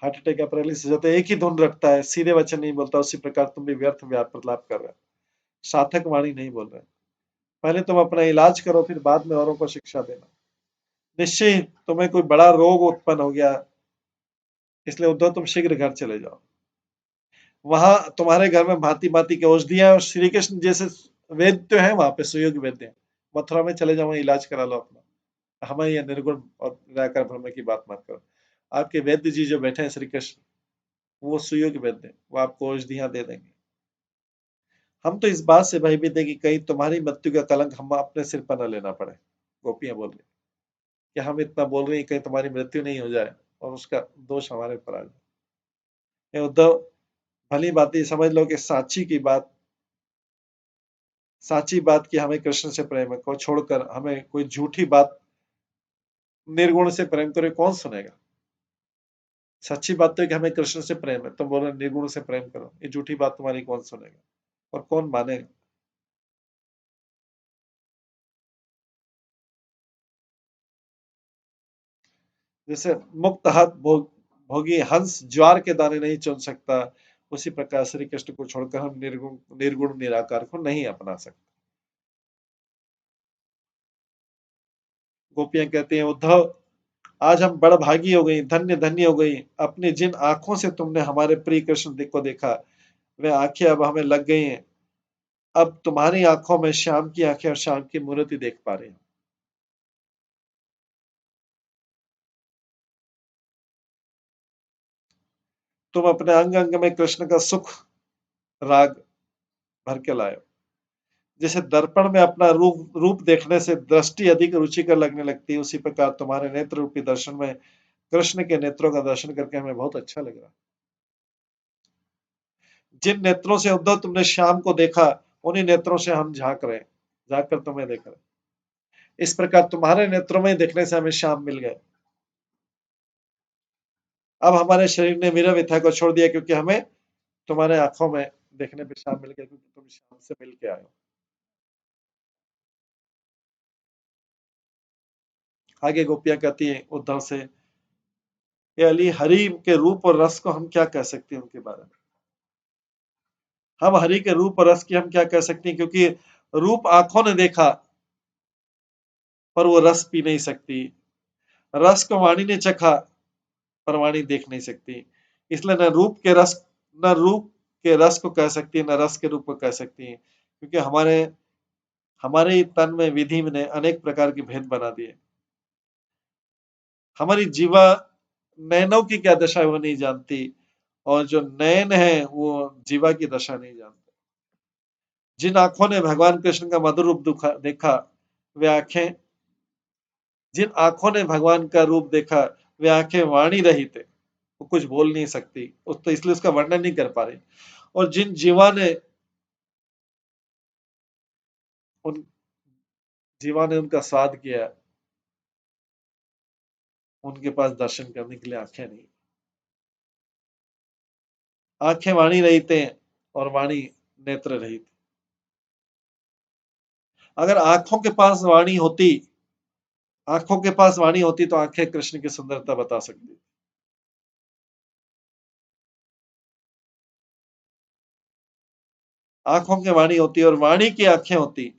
Speaker 2: हार्ट अटैक या पैरालिसिस होता है, एक ही धुन रखता है, सीधे वचन नहीं बोलता। उसी प्रकार तुम भी व्यर्थ वार्तालाप कर रहे हो, सार्थक वाणी नहीं बोल रहे। पहले तुम अपना इलाज करो, फिर बाद में औरों को शिक्षा देना। निश्चय तुम्हें कोई बड़ा रोग उत्पन्न हो गया, इसलिए उद्धव तुम शीघ्र घर चले जाओ। वहां तुम्हारे घर में भांति भांति की औषधियां और श्री कृष्ण जैसे वैद्य हैं, वहां पे सुयोग्य वैद्य हैं। मथुरा में चले जाओ, इलाज करा लो अपना। हमें यह निर्गुण और निराकार ब्रह्म की बात मत करो। आपके वैद्य जी जो बैठे हैं श्री कृष्ण, वो सुयोग्य वैद्य हैं, वो आपको औषधियां दे देंगे। हम तो इस बात से भयभीत है कि कहीं तुम्हारी मृत्यु का कलंक हम अपने सिर पर न लेना पड़े। गोपियां बोल रही कि हम इतना बोल रहे हैं कहीं तुम्हारी मृत्यु नहीं हो जाए और उसका दोष हमारे ऊपर आ जाए। उद्धव भली बात ही समझ लो कि साची बात की हमें कृष्ण से प्रेम को छोड़कर हमें कोई झूठी बात निर्गुण से प्रेम करे कौन सुनेगा? सच्ची बात तो है कि हमें कृष्ण से प्रेम है, तुम बोल रहे निर्गुण से प्रेम करो, ये झूठी बात तुम्हारी कौन सुनेगा और कौन मानेगा? जैसे मुक्त हाथ भोगी हंस ज्वार के दाने नहीं चुन सकता, उसी प्रकार श्री कृष्ण को छोड़कर हम निर्गुण निराकार को नहीं अपना सकते। गोपियां कहती हैं, उद्धव आज हम बड़ भागी हो गई, धन्य धन्य हो गई। अपनी जिन आंखों से तुमने हमारे प्रिय कृष्ण को देखा, वे आंखें अब हमें लग गई हैं। अब तुम्हारी आंखों में श्याम की आंखें और श्याम की मूर्ति देख पा रहे हैं। तुम अपने अंग अंग में कृष्ण का सुख राग भर के लाए हो। जैसे दर्पण में अपना रूप रूप देखने से दृष्टि अधिक रुचिकर लगने लगती है, उसी प्रकार तुम्हारे नेत्र रूपी दर्शन में कृष्ण के नेत्रों का दर्शन करके हमें बहुत अच्छा लग रहा है। जिन नेत्रों से उद्धव तुमने श्याम को देखा, उन्हीं नेत्रों से हम झांक रहे हैं, झांक कर तुम्हें देख रहे हैं। इस प्रकार तुम्हारे नेत्रों में देखने से हमें श्याम मिल गए। अब हमारे शरीर ने वीर व्यथा को छोड़ दिया, क्योंकि हमें तुम्हारे आंखों में देखने पे श्याम मिल गया, क्योंकि तुम श्याम से मिल के आए हो। आगे गोपियां कहती हैं उद्धव से, ये अली हरि के रूप और रस को हम क्या कह सकते हैं उनके बारे में? हम हरि के रूप और रस की हम क्या कह सकते हैं, क्योंकि रूप आंखों ने देखा पर वो रस पी नहीं सकती, रस को वाणी ने चखा पर वाणी देख नहीं सकती। इसलिए न रूप के रस को कह सकती है, न रस के रूप को कह सकती है, क्योंकि हमारे हमारे तन में विधि ने अनेक प्रकार के भेद बना दिए। हमारी जीवा नैनों की क्या दशा है वो नहीं जानती, और जो नयन है वो जीवा की दशा नहीं जानते। जिन आंखों ने भगवान कृष्ण का मधुर रूप देखा, वे आंखें जिन आंखों ने भगवान का रूप देखा, वे आंखें वाणी रहित है, वो कुछ बोल नहीं सकती, तो इसलिए उसका वर्णन नहीं कर पा रही। और जिन जीवा ने उन जीवा ने उनका स्वाद किया, उनके पास दर्शन करने के लिए आंखें नहीं। आंखें वाणी रहित हैं और वाणी नेत्र रहित। अगर आंखों के पास वाणी होती तो आंखें कृष्ण की सुंदरता बता सकती। आंखों की वाणी होती और वाणी की आंखें होती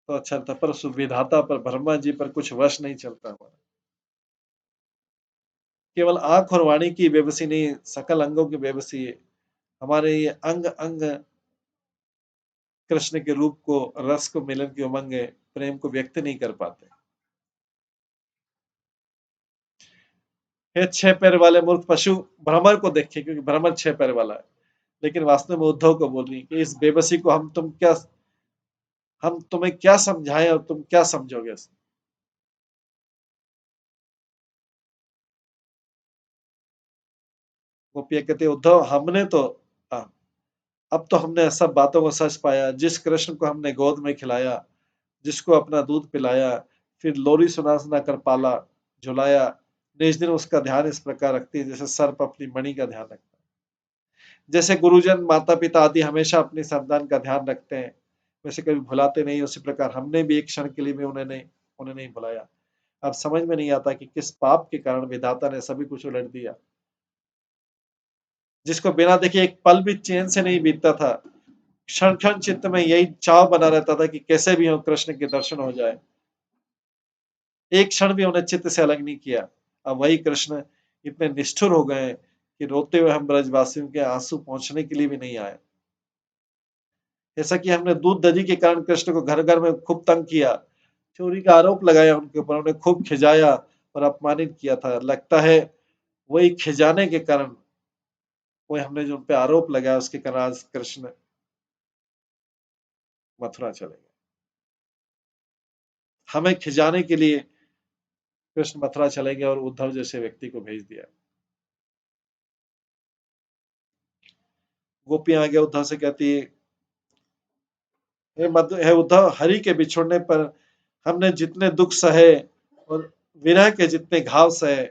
Speaker 2: तो अच्छा था, पर सुविधाता पर, ब्रह्मा जी पर कुछ वश नहीं चलता हमारा। केवल आंख और वाणी की बेबसी नहीं, सकल अंगों की बेबसी है। हमारे ये अंग अंग कृष्ण के रूप को, रस को, मिलन की उमंग है, प्रेम को व्यक्त नहीं कर पाते। हे छह पैर वाले मूर्ख पशु, भ्रमर को देखे, क्योंकि भ्रमर छह पैर वाला है, लेकिन वास्तव में उद्धव को बोल रही है कि इस बेबसी को हम तुम्हें क्या समझाएं और तुम क्या समझोगे। गोपियां कहते उद्धव, अब तो हमने सब बातों को सच पाया। जिस कृष्ण को हमने गोद में खिलाया, जिसको अपना दूध पिलाया, फिर लोरी सुना सुना कर पाला झुलाया, निज दिन उसका ध्यान इस प्रकार रखती है जैसे सर्प अपनी मणि का ध्यान रखता है। जैसे गुरुजन, माता पिता आदि हमेशा अपनी संतान का ध्यान रखते हैं, वैसे कभी भुलाते नहीं, उसी प्रकार हमने भी एक क्षण के लिए भी उन्हें नहीं भुलाया। अब समझ में नहीं आता कि किस पाप के कारण विधाता ने सभी कुछ उलट दिया। जिसको बिना देखे एक पल भी चैन से नहीं बीतता था, क्षण क्षण चित्त में यही चाव बना रहता था कि कैसे भी हो कृष्ण के दर्शन हो जाए। एक क्षण भी उन्हें चित्त से अलग नहीं किया। अब वही कृष्ण इतने निष्ठुर हो गए कि रोते हुए हम ब्रजवासियों के आंसू पहुंचने के लिए भी नहीं आए। जैसा कि हमने दूध दही के कारण कृष्ण को घर घर में खूब तंग किया, चोरी का आरोप लगाया उनके ऊपर, उन्हें खूब खिजाया और अपमानित किया था। लगता है वही खिजाने के कारण, वही हमने जो उन पे आरोप लगाया उसके कारण आज कृष्ण मथुरा चले गए। हमें खिजाने के लिए कृष्ण मथुरा चले गए और उद्धव जैसे व्यक्ति को भेज दिया। गोपियां आगे उद्धव से कहती है, हे उद्धव, हरि के बिछुड़ने पर हमने जितने दुख सहे और विरह के जितने घाव सहे,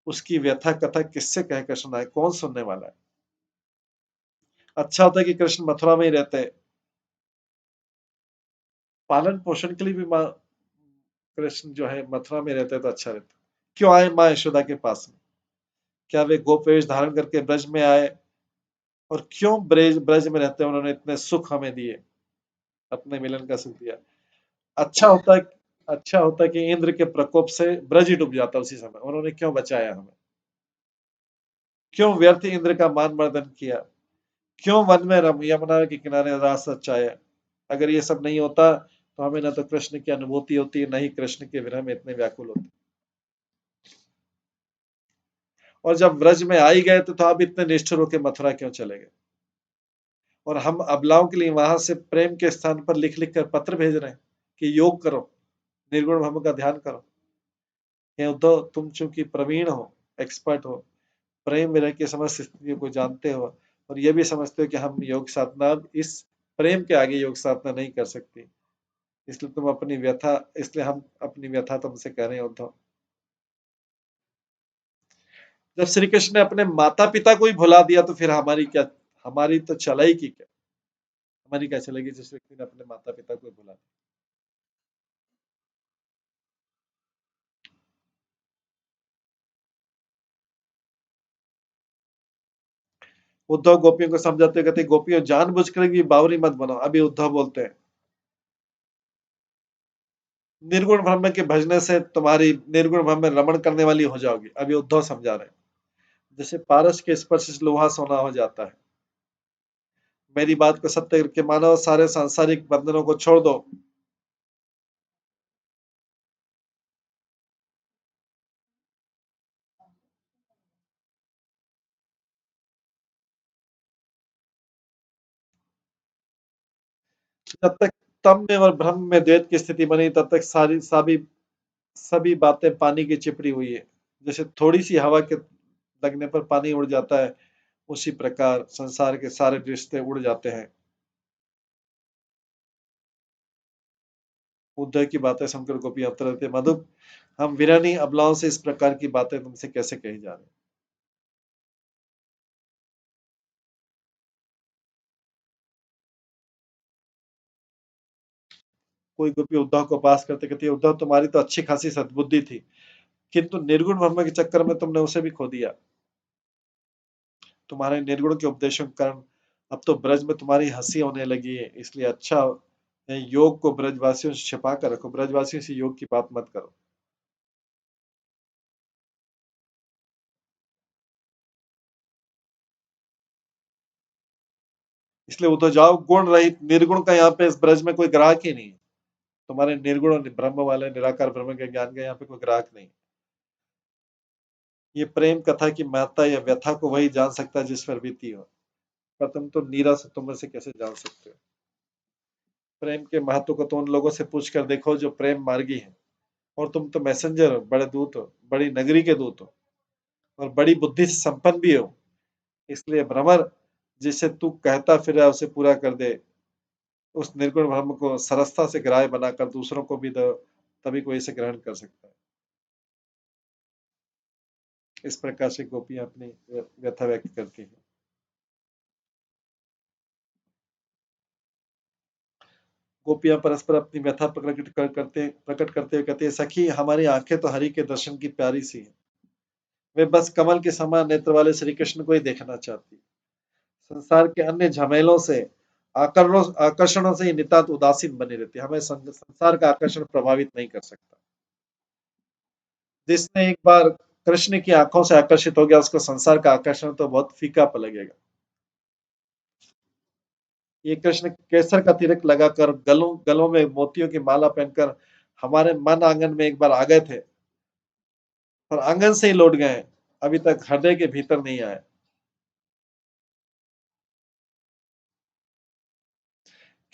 Speaker 2: उसकी व्यथा कथा किससे कहकर सुनाए, कौन सुनने वाला है। अच्छा होता है कि कृष्ण मथुरा में ही रहते, पालन पोषण के लिए भी माँ कृष्ण जो है मथुरा में रहते तो अच्छा रहता। क्यों आए माँ यशोदा के पास में? क्या वे गोपवेश धारण करके ब्रज में आए? और क्यों ब्रज ब्रज में रहते उन्होंने इतने सुख हमें दिए, अपने मिलन का सुख दिया। अच्छा होता है अच्छा होता कि इंद्र के प्रकोप से ब्रज ही डूब जाता उसी समय, उन्होंने क्यों बचाया हमें? क्यों व्यर्थ इंद्र का मान मर्दन किया? क्यों वन में यमुना के किनारे रास रचाया? अगर ये सब नहीं होता तो हमें न तो कृष्ण की अनुभूति होती, न ही कृष्ण के विरह में इतने व्याकुल होते। और जब ब्रज में आ ही गए तो आप इतने निष्ठुर होकर मथुरा क्यों चले गए? और हम अबलाओं के लिए वहां से प्रेम के स्थान पर लिख लिख कर पत्र भेज रहे हैं कि योग करो, निर्गुण ब्रह्म का ध्यान करो। हे उद्धव, तुम चूंकि प्रवीण हो, एक्सपर्ट हो, प्रेम विरह की समस्त स्थितियों को जानते हो, और यह भी समझते हो कि हम योग साधना इस प्रेम के आगे योग साधना नहीं कर सकती, इसलिए हम अपनी व्यथा तुमसे कह रहे हैं उद्धव। जब श्री कृष्ण ने अपने माता पिता को ही भुला दिया तो फिर हमारी तो चलाई की क्या? हमारी क्या चलेगी जिस व्यक्ति ने अपने माता पिता को ही भुला दिया। उद्धव गोपियों को समझाते कहते, गोपियों जानबूझकर भी बावरी मत बनो। अभी उद्धव बोलते हैं, निर्गुण ब्रह्म के भजने से तुम्हारी निर्गुण ब्रह्म में रमण करने वाली हो जाओगी। अभी उद्धव समझा रहे हैं, जैसे पारस के स्पर्श से लोहा सोना हो जाता है। मेरी बात को सत्य करके मानो, सारे सांसारिक बंधनों को छोड़ दो। जब तक तम में और ब्रह्म में द्वैत की स्थिति बनी, तब तक सभी बातें पानी की चिपड़ी हुई है। जैसे थोड़ी सी हवा के लगने पर पानी उड़ जाता है, उसी प्रकार संसार के सारे रिश्ते उड़ जाते हैं। उद्धव की बातें सुनकर गोपियां उत्तर देते, मधु हम विरणी अबलाओं से इस प्रकार की बातें तुमसे कैसे कही जा रही। कोई गोपी उद्धव को पास करते कहती है, उद्धव तुम्हारी तो अच्छी खासी सद्बुद्धि थी, किंतु निर्गुण ब्रह्म के चक्कर में तुमने उसे भी खो दिया। तुम्हारे निर्गुण के उपदेशों के कारण अब तो ब्रज में तुम्हारी हंसी होने लगी है, इसलिए अच्छा है योग को ब्रजवासियों से छिपा कर रखो, ब्रजवासियों से योग की बात मत करो। इसलिए वो तो जाओ, गुण रहित निर्गुण का यहाँ पे इस ब्रज में कोई ग्राहक ही नहीं है। तुम्हारे निर्गुण और ब्रह्म वाले निराकार ब्रह्म के ज्ञान का यहाँ पे कोई ग्राहक नहीं। ये प्रेम कथा की महत्ता या व्यथा को वही जान सकता है जिस पर बीती हो, पर तुम तो नीरा से तुम से कैसे जान सकते हो। प्रेम के महत्व को तो उन लोगों से पूछ कर देखो जो प्रेम मार्गी हैं, और तुम तो मैसेंजर हो, बड़े दूत हो, बड़ी नगरी के दूत हो, और बड़ी बुद्धि से संपन्न भी हो। इसलिए भ्रमर जिसे तू कहता फिर उसे पूरा कर दे, उस निर्गुण ब्रह्म को सरसता से ग्राह्य बनाकर दूसरों को भी दो, तभी कोई इसे ग्रहण कर सकता है। इस प्रकार से गोपियां अपनी व्यथा व्यक्त करती हैं। गोपियां परस्पर अपनी व्यथा प्रकट करते हुए कहती है, सखी हमारी आंखें तो हरि के दर्शन की प्यारी सी हैं, वे बस कमल के समान नेत्र वाले श्री कृष्ण को ही देखना चाहती। संसार के अन्य झमेलों से आकर्षणों से ही नितांत उदासीन बनी रहती है, हमें संसार का आकर्षण प्रभावित नहीं कर सकता। जिसने एक बार कृष्ण की आंखों से आकर्षित हो गया, उसको संसार का आकर्षण तो बहुत फीका लगेगा। ये कृष्ण केसर का तिलक लगाकर गलों गलों में मोतियों की माला पहनकर हमारे मन आंगन में एक बार आ गए थे, और आंगन से ही लौट गए, अभी तक हृदय के भीतर नहीं आए।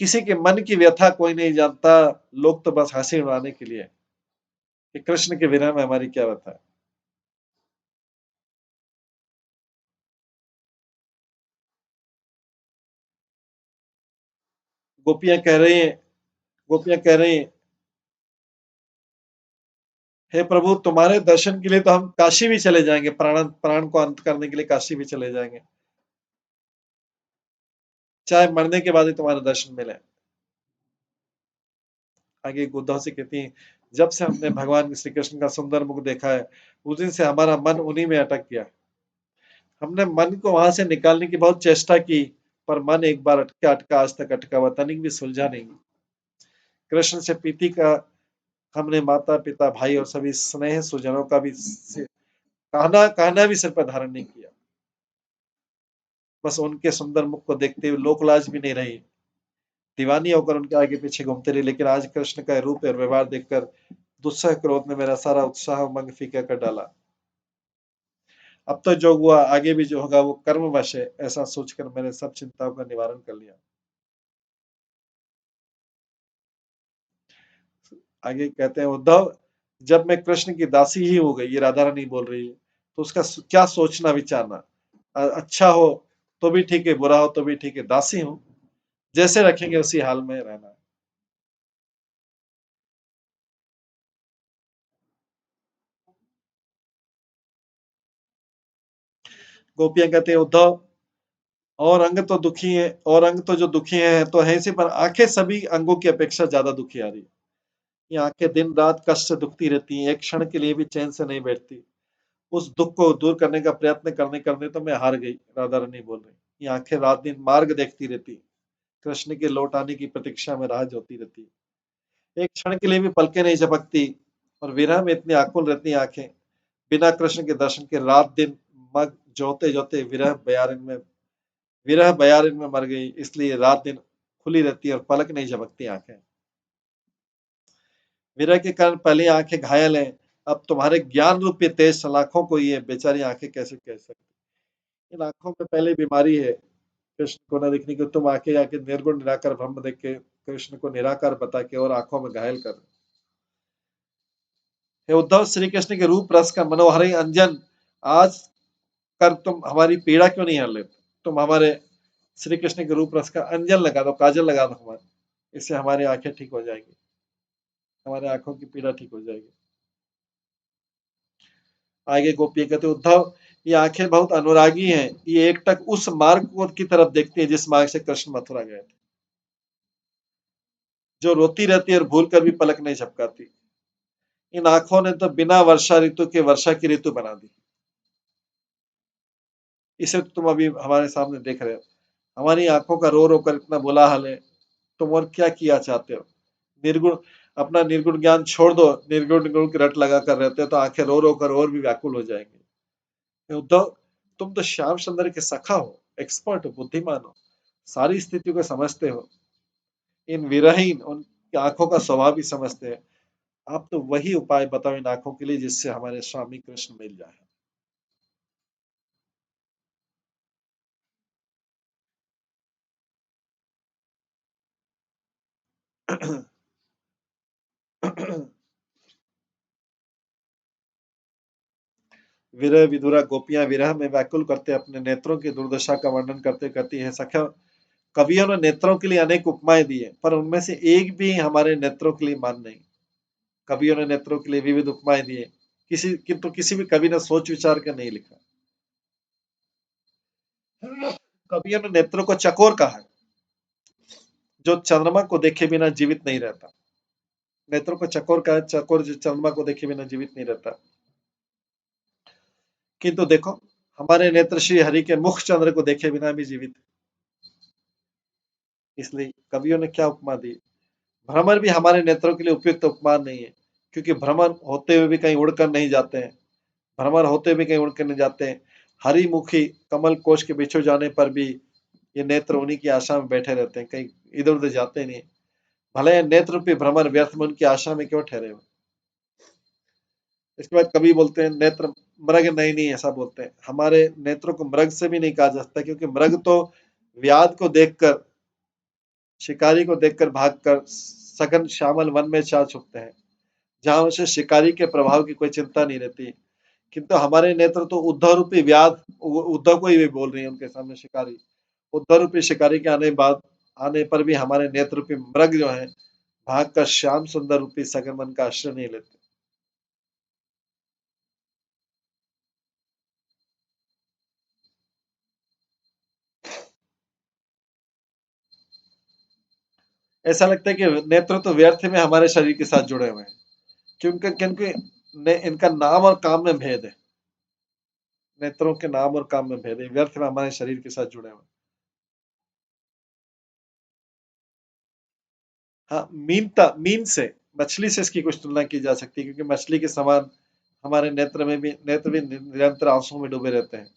Speaker 2: किसी के मन की व्यथा कोई नहीं जानता, लोग तो बस हंसी उड़ाने के लिए कि कृष्ण के विरह में हमारी क्या व्यथा है। गोपियां कह रही हैं गोपियां कह रही हैं, हे प्रभु तुम्हारे दर्शन के लिए तो हम काशी भी चले जाएंगे, प्राण को अंत करने के लिए काशी भी चले जाएंगे, चाहे मरने के बाद ही तुम्हारे दर्शन मिले। आगे उद्धव से कहती हैं, जब से हमने भगवान श्री कृष्ण का सुंदर मुख देखा है, उस दिन से हमारा मन उन्हीं में अटक गया। हमने मन को वहां से निकालने की बहुत चेष्टा की, पर मन एक बार अटका अटका आज तक अटका हुआ, तनिक भी सुलझा नहीं। कृष्ण से प्रीति का हमने माता पिता भाई और सभी स्नेह सुजनों का भी कहना कहना भी सिर पर धारण नहीं किया। बस उनके सुंदर मुख को देखते हुए लोकलाज भी नहीं रही, दीवानी होकर उनके आगे पीछे घूमते रहे। लेकिन आज कृष्ण का रूप और व्यवहार देखकर दुस्सह क्रोध ने मेरा सारा उत्साह उमंग फीका कर डाला। अब तो जो हुआ आगे भी जो होगा वो कर्मवश है, ऐसा सोचकर मैंने सब चिंताओं का निवारण कर लिया। आगे कहते हैं, उद्धव जब मैं कृष्ण की दासी ही हो गई, ये राधा रानी बोल रही है, तो उसका क्या सोचना विचारना। अच्छा हो तो भी ठीक है, बुरा हो तो भी ठीक है, दासी हूं, जैसे रखेंगे उसी हाल में रहना है। गोपियां कहते हैं, उद्धव और अंग तो दुखी है, और अंग तो जो दुखी है तो है इसी, पर आंखें सभी अंगों की अपेक्षा ज्यादा दुखी आ रही है। ये आंखें दिन रात कष्ट से दुखती रहती हैं, एक क्षण के लिए भी चैन से नहीं बैठती। उस दुख को दूर करने का प्रयत्न करने करने तो मैं हार गई, राधा रानी बोल रही। ये आंखें रात दिन मार्ग देखती रहती, कृष्ण के लौट आने की प्रतीक्षा में राह जोती रहती, एक क्षण के लिए भी पलके नहीं झपकती, और विरह में इतनी आकुल रहती आंखें, बिना कृष्ण के दर्शन के रात दिन मग जोते जोते विरह बयारिन में मर गई, इसलिए रात दिन खुली रहती है और पलक नहीं झपकती आंखें। विरह के कारण पहले आंखें घायल हैं, अब तुम्हारे ज्ञान रूपी तेज सलाखों को ये बेचारी आंखें कैसे कह सकती। इन आंखों में पहले बीमारी है, कृष्ण को न देखने की, तुम आके आके निर्गुण निराकार ब्रह्म देख के कृष्ण को निराकार बता के और आंखों में घायल कर। हे उद्धव, श्री कृष्ण के रूप रस का मनोहरी अंजन आज कर तुम हमारी पीड़ा क्यों नहीं हर लेते? तुम हमारे श्री कृष्ण के रूप रस का अंजन लगा दो, काजल लगा दो हमारे, इससे हमारी आंखें ठीक हो जाएंगी, हमारे आंखों की पीड़ा ठीक हो जाएगी। आगे गोपी कहते उद्धव, ये आंखें बहुत अनुरागी हैं, ये एकटक उस मार्ग की तरफ देखती है जिस मार्ग से कृष्ण मथुरा गए थे, जो रोती रहती है और भूल कर भी पलक नहीं झपकाती। इन आंखों ने तो बिना वर्षा ऋतु के वर्षा की ऋतु बना दी। इसे तो तुम अभी हमारे सामने देख रहे हो, हमारी आंखों का रो रो कर इतना बुरा हाल है, तुम और क्या किया चाहते हो? निर्गुण, अपना निर्गुण ज्ञान छोड़ दो, निर्गुण गुण की रट लगा कर रहते हो तो आंखें रो रो कर और भी व्याकुल हो जाएंगी। उद्धव, तुम तो श्याम सुंदर के सखा हो, एक्सपर्ट हो, बुद्धिमान हो, सारी स्थितियों को समझते हो, इन विरहीन उनकी आंखों का स्वभाव भी समझते हैं। आप तो वही उपाय बताओ इन आंखों के लिए जिससे हमारे स्वामी कृष्ण मिल जाए। विरह विधुरा गोपियां विरह में व्याकुल करते अपने नेत्रों की दुर्दशा का वर्णन करते कहती है, सखा, कवियों ने नेत्रों के लिए अनेक उपमाएं दी है, पर उनमें से एक भी हमारे नेत्रों के लिए मान नहीं। कवियों ने नेत्रों के लिए विविध उपमाएं दी है, किसी भी कवि ने सोच विचार कर नहीं लिखा। कवियों ने नेत्रों को चकोर कहा है, जो चंद्रमा को देखे बिना जीवित नहीं रहता। नेत्रों को चकोर कहा है, चकोर जो चंद्रमा को देखे बिना जीवित नहीं रहता। किंतु देखो, हमारे नेत्र श्री हरि के मुख चंद्र को देखे बिना भी जीवित है। इसलिए कवियों ने क्या उपमा दी? भ्रमर भी हमारे नेत्रों के लिए उपयुक्त उपमान नहीं है, क्योंकि भ्रमर होते हुए भी कहीं उड़कर नहीं जाते हैं, भ्रमर होते हुए भी कहीं उड़कर नहीं जाते हैं। हरिमुखी कमल कोश के बिछो जाने पर भी ये नेत्र उन्हीं की आशा में बैठे रहते हैं, कहीं इधर उधर जाते नहीं। भले नेत्र रूपी भ्रमर व्यर्थ में उनकी आशा में क्यों ठहरे हुए? इसके बाद कवि बोलते हैं नेत्र मृग नहीं, नहीं ऐसा बोलते हैं, हमारे नेत्रों को मृग से भी नहीं कहा जा सकता, क्योंकि मृग तो व्याध को देखकर, शिकारी को देखकर भागकर सघन श्यामल वन में जा छुपते हैं, जहां उसे शिकारी के प्रभाव की कोई चिंता नहीं रहती। किंतु हमारे नेत्र तो उद्धव रूपी व्याध, उद्धव को ही भी बोल रही है उनके सामने शिकारी, उद्धव रूपी शिकारी के आने पर भी हमारे नेत्र रूपी मृग जो है भाग कर श्याम सुंदर रूपी सघन वन का आश्रय नहीं लेते। ऐसा लगता है कि नेत्र तो व्यर्थ में हमारे शरीर के साथ जुड़े हुए हैं, क्योंकि क्योंकि इनका नाम और काम में भेद है, नेत्रों के नाम और काम में भेद है, व्यर्थ में हमारे शरीर के साथ जुड़े हुए हैं। हाँ, मीन से, मछली से इसकी कुछ तुलना की जा सकती है, क्योंकि मछली के समान हमारे नेत्र भी निरंतर आंसू में डूबे रहते हैं,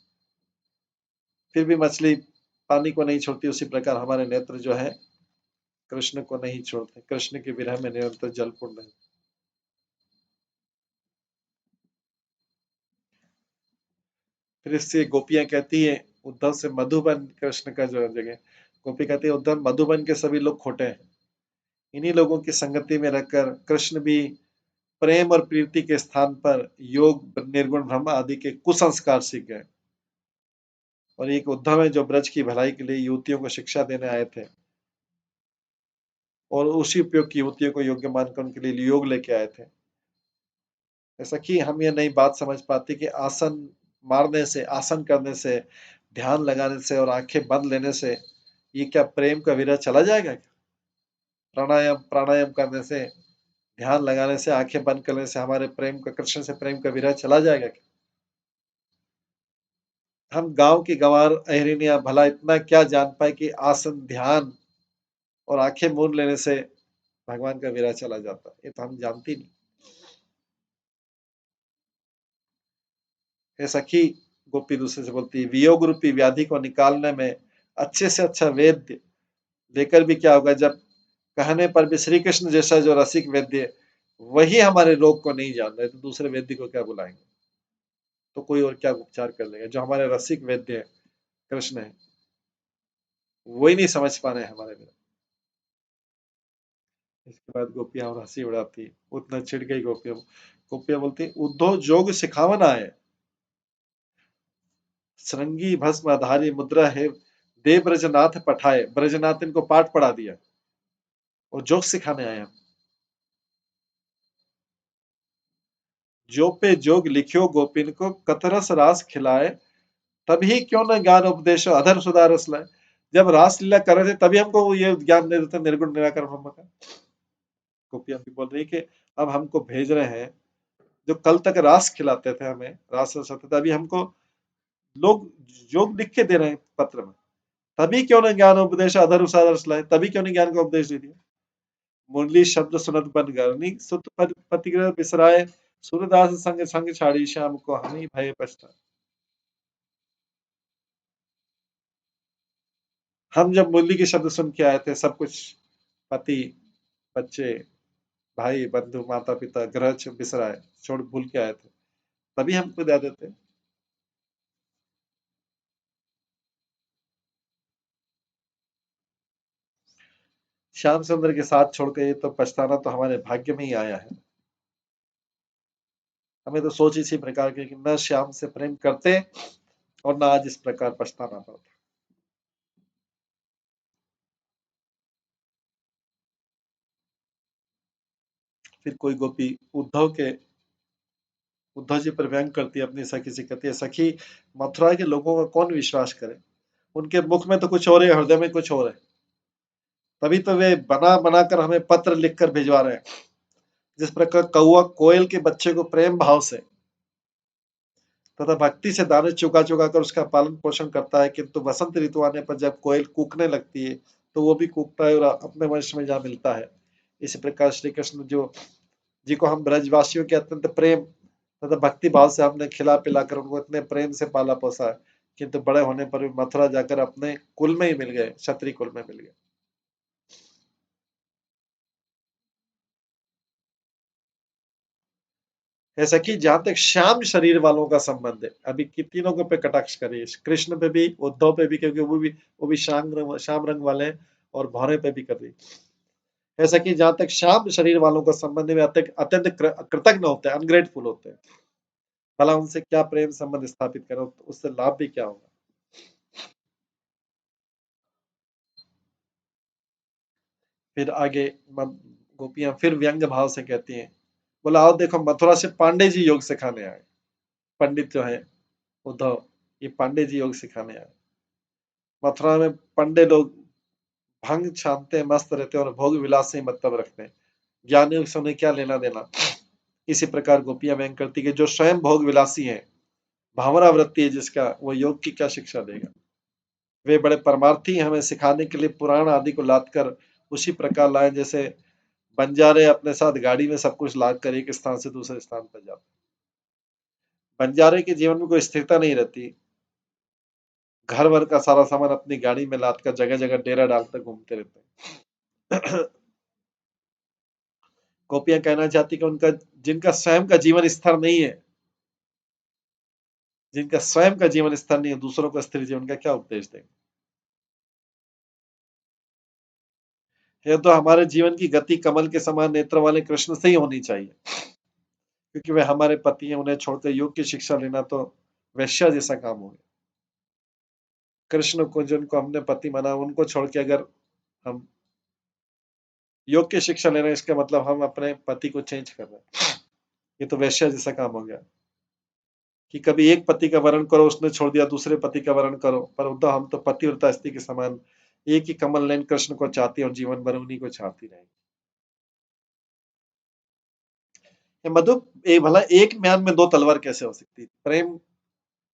Speaker 2: फिर भी मछली पानी को नहीं छोड़ती, उसी प्रकार हमारे नेत्र जो है कृष्ण को नहीं छोड़ते, कृष्ण के विरह में निरंतर जलपूर्ण है। फिर इससे गोपियां कहती है उद्धव से, मधुबन कृष्ण का जो जगह, गोपी कहती है उद्धव, मधुबन के सभी लोग खोटे हैं, इन्हीं लोगों की संगति में रहकर कृष्ण भी प्रेम और प्रीति के स्थान पर योग निर्गुण ब्रह्म आदि के कुसंस्कार सीख गए, और एक उद्धव है जो ब्रज की भलाई के लिए युवतियों को शिक्षा देने आए थे, और उसी उपयोग की युवतियों को योग्य मानकर उनके लिए योग लेके आए थे। ऐसा कि हम ये नई बात समझ पाते कि आसन मारने से, आसन करने से, ध्यान लगाने से और आंखें बंद लेने से ये क्या प्रेम का विरह चला जाएगा क्या? प्राणायाम प्राणायाम करने से, ध्यान लगाने से, आंखें बंद करने से हमारे प्रेम का, कृष्ण से प्रेम का विरह चला जाएगा क्या? हम गांव की गंवार अहिरिनिया भला इतना क्या जान पाए कि आसन, ध्यान और आंखें मूंद लेने से भगवान का विरह चला जाता है? ये तो हम जानती नहीं। हे सखी, गोपी दूसरे से बोलती है, वियोग रूपी व्याधि को निकालने में अच्छे से अच्छा वेद्य लेकर भी क्या होगा, जब कहने पर भी श्री कृष्ण जैसा जो रसिक वैद्य वही हमारे रोग को नहीं जान रहे, तो दूसरे वैद्य को क्या बुलाएंगे? तो कोई और क्या उपचार कर लेगा? जो हमारे रसिक वैद्य है कृष्ण है, वही नहीं समझ पा रहे हैं हमारे में। इसके बाद गोपियां और हंसी उड़ाती, उतना चिढ़ गई गोपियां। गोपियां बोलती, उद्धव जोग सिखावन आए, श्रृंगी भस्म आधारी मुद्रा है, देव ब्रजनाथ पठाए। ब्रजनाथ इनको पाठ पढ़ा दिया और जोक सिखाने आए हम। जो पे जोग लिखियो गोपिन को, कतरस रास खिलाए। तभी क्यों न ज्ञान उपदेश अधर सुधारस लाए। जब रास लीला कर रहे थे तभी हमको वो ये ज्ञान दे देते निर्गुण निराकार ब्रह्म का। गोपियां भी बोल रही कि अब हमको भेज रहे हैं, जो कल तक रास खिलाते थे हमें, रास रसाते थे, अभी हमको लोग योग लिख के दे रहे हैं पत्र में। तभी क्यों न ज्ञान उपदेश अधर सुधारस लाए, तभी क्यों नहीं ज्ञान का उपदेश दे दिया। मुरली शब्द सुनत बन गरनी, सुत पतिग्रह बिसराए। सूरदास संग संग छाड़ी, श्याम को हमी भय पछताए। हम जब मुरली के शब्द सुन के आए थे, सब कुछ पति, बच्चे, भाई, बंधु, माता पिता, ग्रह बिसराए, छोड़ भूल के आए थे, तभी हमको दे देते। श्याम सुंदर के साथ छोड़ के ये तो पछताना तो हमारे भाग्य में ही आया है। हमें तो सोच इसी प्रकार की कि न श्याम से प्रेम करते और न आज इस प्रकार पछताना पड़ता। फिर कोई गोपी उद्धव जी पर व्यंग करती है, अपनी सखी से कहती है, सखी मथुरा के लोगों का कौन विश्वास करे, उनके मुख में तो कुछ और है, हृदय में कुछ और है। तभी तो वे बना बना कर हमें पत्र लिखकर भिजवा रहे हैं। जिस प्रकार कौआ कोयल के बच्चे को प्रेम भाव से तथा भक्ति से दाने चुका चुका कर उसका पालन पोषण करता है, किंतु वसंत ऋतु आने पर जब कोयल कूकने लगती है तो वो भी कूकता है और अपने वंश में जा मिलता है। इसी प्रकार श्री कृष्ण जो जी को हम ब्रजवासियों के अत्यंत प्रेम तथा भक्ति भाव से हमने खिला पिला कर उनको इतने प्रेम से पाला पोसा है, किंतु बड़े होने पर भी मथुरा जाकर अपने कुल में ही मिल गए, क्षत्रिय कुल में मिल गए। ऐसा कि जहां तक श्याम शरीर वालों का संबंध है, अभी तीनों को पे कटाक्ष करिए, कृष्ण पे भी, उद्धव पे भी, क्योंकि वो भी श्याम रंग वाले हैं, और भौरे पे भी कर रही। ऐसा कि जहां तक श्याम शरीर वालों का संबंध में अत्यंत कृतज्ञ होते हैं, अनग्रेटफुल होते हैं, भला उनसे क्या प्रेम संबंध स्थापित करो, तो उससे लाभ भी क्या होगा। फिर आगे गोपियां फिर व्यंग भाव से कहती हैं, बोला आओ देखो मथुरा से पांडे जी योग सिखाने आए। पंडित जो है उद्धव, ये पांडे जी योग सिखाने आए। मथुरा में पंडे लोग भंग छानते, मस्त रहते और भोग विलास से मतलब रखते हैं, ज्ञानियों से उन्हें क्या लेना देना। इसी प्रकार गोपियां व्यंग करती कि जो स्वयं भोग विलासी है, भावना वृत्ति है जिसका, वो योग की क्या शिक्षा देगा। वे बड़े परमार्थी हमें सिखाने के लिए पुराण आदि को लाद कर उसी प्रकार लाए जैसे बंजारे अपने साथ गाड़ी में सब कुछ लाद कर एक स्थान से दूसरे स्थान पर जाते। बंजारे के जीवन में कोई स्थिरता नहीं रहती, घर भर का सारा सामान अपनी गाड़ी में लाद कर जगह जगह डेरा डालकर घूमते रहते हैं। गोपियां कहना चाहती कि उनका जिनका स्वयं का जीवन स्थिर नहीं है, जिनका स्वयं का जीवन स्थिर नहीं है, दूसरों का स्थिर जीवन का क्या उपदेश देंगे। ये तो हमारे जीवन की गति कमल के समान नेत्र वाले कृष्ण से ही होनी चाहिए, क्योंकि वे हमारे पति हैं, उन्हें छोड़कर योग की शिक्षा लेना तो वैश्या जैसा काम हो गया। कृष्ण को जिनको हमने पति माना, उनको छोड़ के अगर हम योग की शिक्षा ले रहे हैं, इसका मतलब हम अपने पति को चेंज कर रहे हैं। ये तो वैश्या जैसा काम हो गया कि कभी एक पति का वर्ण करो, उसने छोड़ दिया, दूसरे पति का वर्ण करो। पर उद्धव, हम तो पतिव्रता स्त्री के समान एक ही कमल नयन कृष्ण को चाहती है और जीवन भर उन्हीं को चाहती रहेगी। ये मधु, ये भला एक म्यान में दो तलवार कैसे हो सकती है। प्रेम,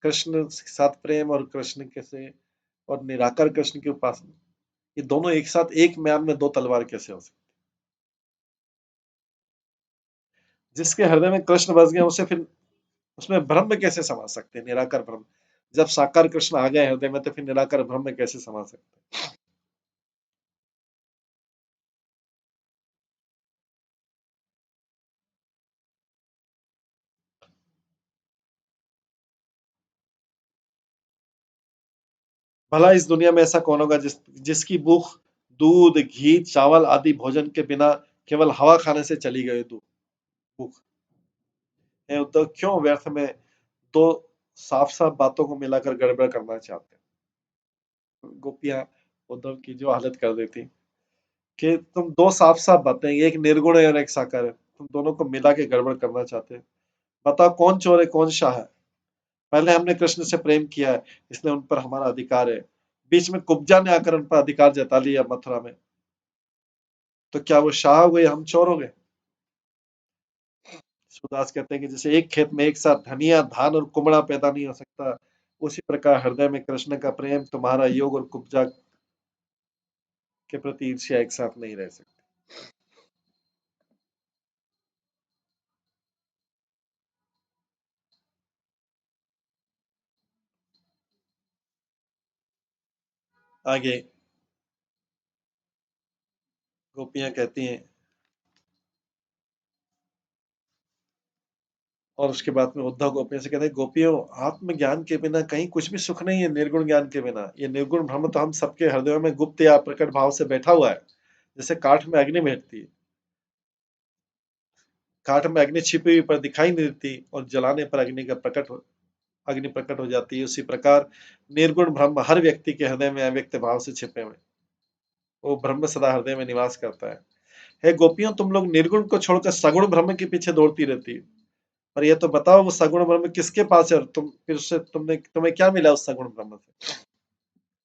Speaker 2: कृष्ण के साथ प्रेम, और कृष्ण कैसे, और निराकार कृष्ण की उपासना, ये दोनों एक साथ एक म्यान में दो तलवार कैसे हो सकती। जिसके हृदय में कृष्ण बस गए, उसे फिर उसमें ब्रह्म कैसे समा सकते हैं, निराकार ब्रह्म। जब साकार कृष्ण आ गए हृदय में, तो फिर निराकार ब्रह्म कैसे समा सकते हैं। भला इस दुनिया में ऐसा कौन होगा जिसकी भूख दूध, घी, चावल आदि भोजन के बिना केवल हवा खाने से चली गई भूख है। उद्धव, क्यों व्यर्थ में दो साफ साफ बातों को मिलाकर गड़बड़ करना चाहते हैं। गोपियां उद्धव की जो हालत कर देती कि तुम दो साफ साफ बातें, एक निर्गुण है और एक साकार है, तुम दोनों को मिला के गड़बड़ करना चाहते हैं। बताओ कौन चोर है कौन शाह है? पहले हमने कृष्ण से प्रेम किया है, इसलिए उन पर हमारा अधिकार है। बीच में कुब्जा ने आकर उन पर अधिकार जता लिया मथुरा में, तो क्या वो शाह हो गए, हम चोर हो गए? सुदास कहते हैं कि जैसे एक खेत में एक साथ धनिया धान और कुमड़ा पैदा नहीं हो सकता, उसी प्रकार हृदय में कृष्ण का प्रेम, तुम्हारा योग और कुब्जा के प्रति ईर्ष्या एक साथ नहीं रह सकती। आगे गोपियां कहती हैं, और उसके बाद में उद्धव गोपियों से कहते हैं, गोपियों आत्मज्ञान के बिना कहीं कुछ भी सुख नहीं है, निर्गुण ज्ञान के बिना। ये निर्गुण ब्रह्म तो हम सबके हृदयों में गुप्त या प्रकट भाव से बैठा हुआ है, जैसे काठ में अग्नि बैठती है। काठ में अग्नि छिपी हुई पर दिखाई नहीं देती, और जलाने पर अग्नि प्रकट हो जाती है। उसी प्रकार निर्गुण ब्रह्म हर व्यक्ति के हृदय में अव्यक्त भाव से छिपे हुए, वो ब्रह्म सदा हृदय में निवास करता है। हे गोपियों, तुम लोग निर्गुण को छोड़कर सगुण ब्रह्म के पीछे दौड़ती रहती है, पर ये तो बताओ वो सगुण ब्रह्म किसके पास है, और तुम फिर उससे तुम्हें क्या मिला उस सगुण ब्रह्म से,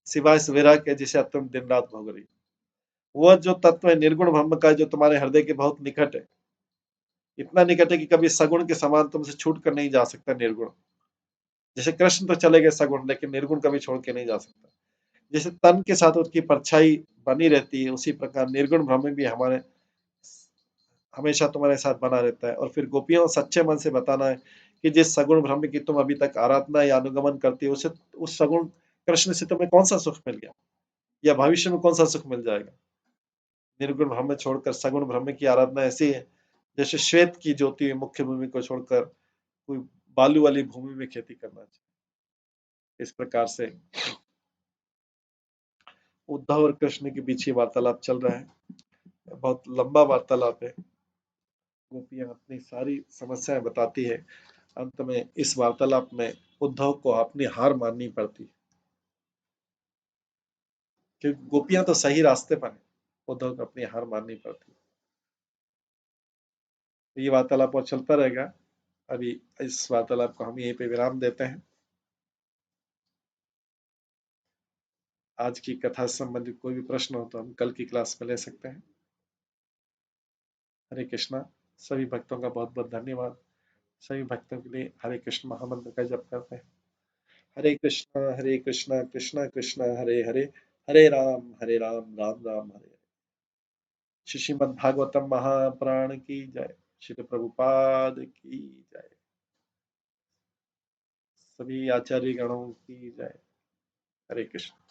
Speaker 2: सिवाय इस विरह के जिसे अब तुम दिन रात भोग रही हो। वह जो तत्व है निर्गुण ब्रह्म का, जो तुम्हारे हृदय के बहुत निकट है, इतना निकट है कि कभी सगुण के समान तुमसे छूट कर नहीं जा सकता निर्गुण। जैसे कृष्ण तो चले गए सगुण, लेकिन निर्गुण कभी छोड़ के नहीं जा सकता। जैसे तन के साथ उसकी परछाई बनी रहती है, उसी प्रकार निर्गुण ब्रह्म भी हमारे हमेशा तुम्हारे साथ बना रहता है। और फिर गोपियों, सच्चे मन से बताना है कि जिस सगुण ब्रह्म की तुम अभी तक आराधना या अनुगमन करती हो, उसे उस सगुण कृष्ण से तुम्हें कौन सा सुख मिल गया, या भविष्य में कौन सा सुख मिल जाएगा? निर्गुण ब्रह्म छोड़कर सगुण ब्रह्म की आराधना ऐसी है जैसे श्वेत की ज्योति हुई मुख्य भूमि को छोड़कर कोई बालू वाली भूमि में खेती करना चाहिए। इस प्रकार से उद्धव और कृष्ण के बीच ये वार्तालाप चल रहा है। बहुत लंबा वार्तालाप है। गोपियां अपनी सारी समस्याएं बताती है। अंत में इस वार्तालाप में उद्धव को अपनी हार माननी पड़ती है, क्योंकि गोपियां तो सही रास्ते पर है, उद्धव को अपनी हार माननी पड़ती है। तो ये वार्तालाप और चलता रहेगा। अभी इस वार्तालाप को हम यहीं पे विराम देते हैं। आज की कथा से संबंधित कोई भी प्रश्न हो तो हम कल की क्लास में ले सकते हैं। हरे कृष्णा। सभी भक्तों का बहुत बहुत धन्यवाद। सभी भक्तों के लिए हरे कृष्ण महामंत्र का जप करते हैं। हरे कृष्णा कृष्णा कृष्णा हरे हरे, हरे राम राम राम हरे हरे। श्रीमद् भागवतम महापुराण की जय। श्री प्रभुपाद की जय। सभी आचार्य गणों की जय। हरे कृष्ण।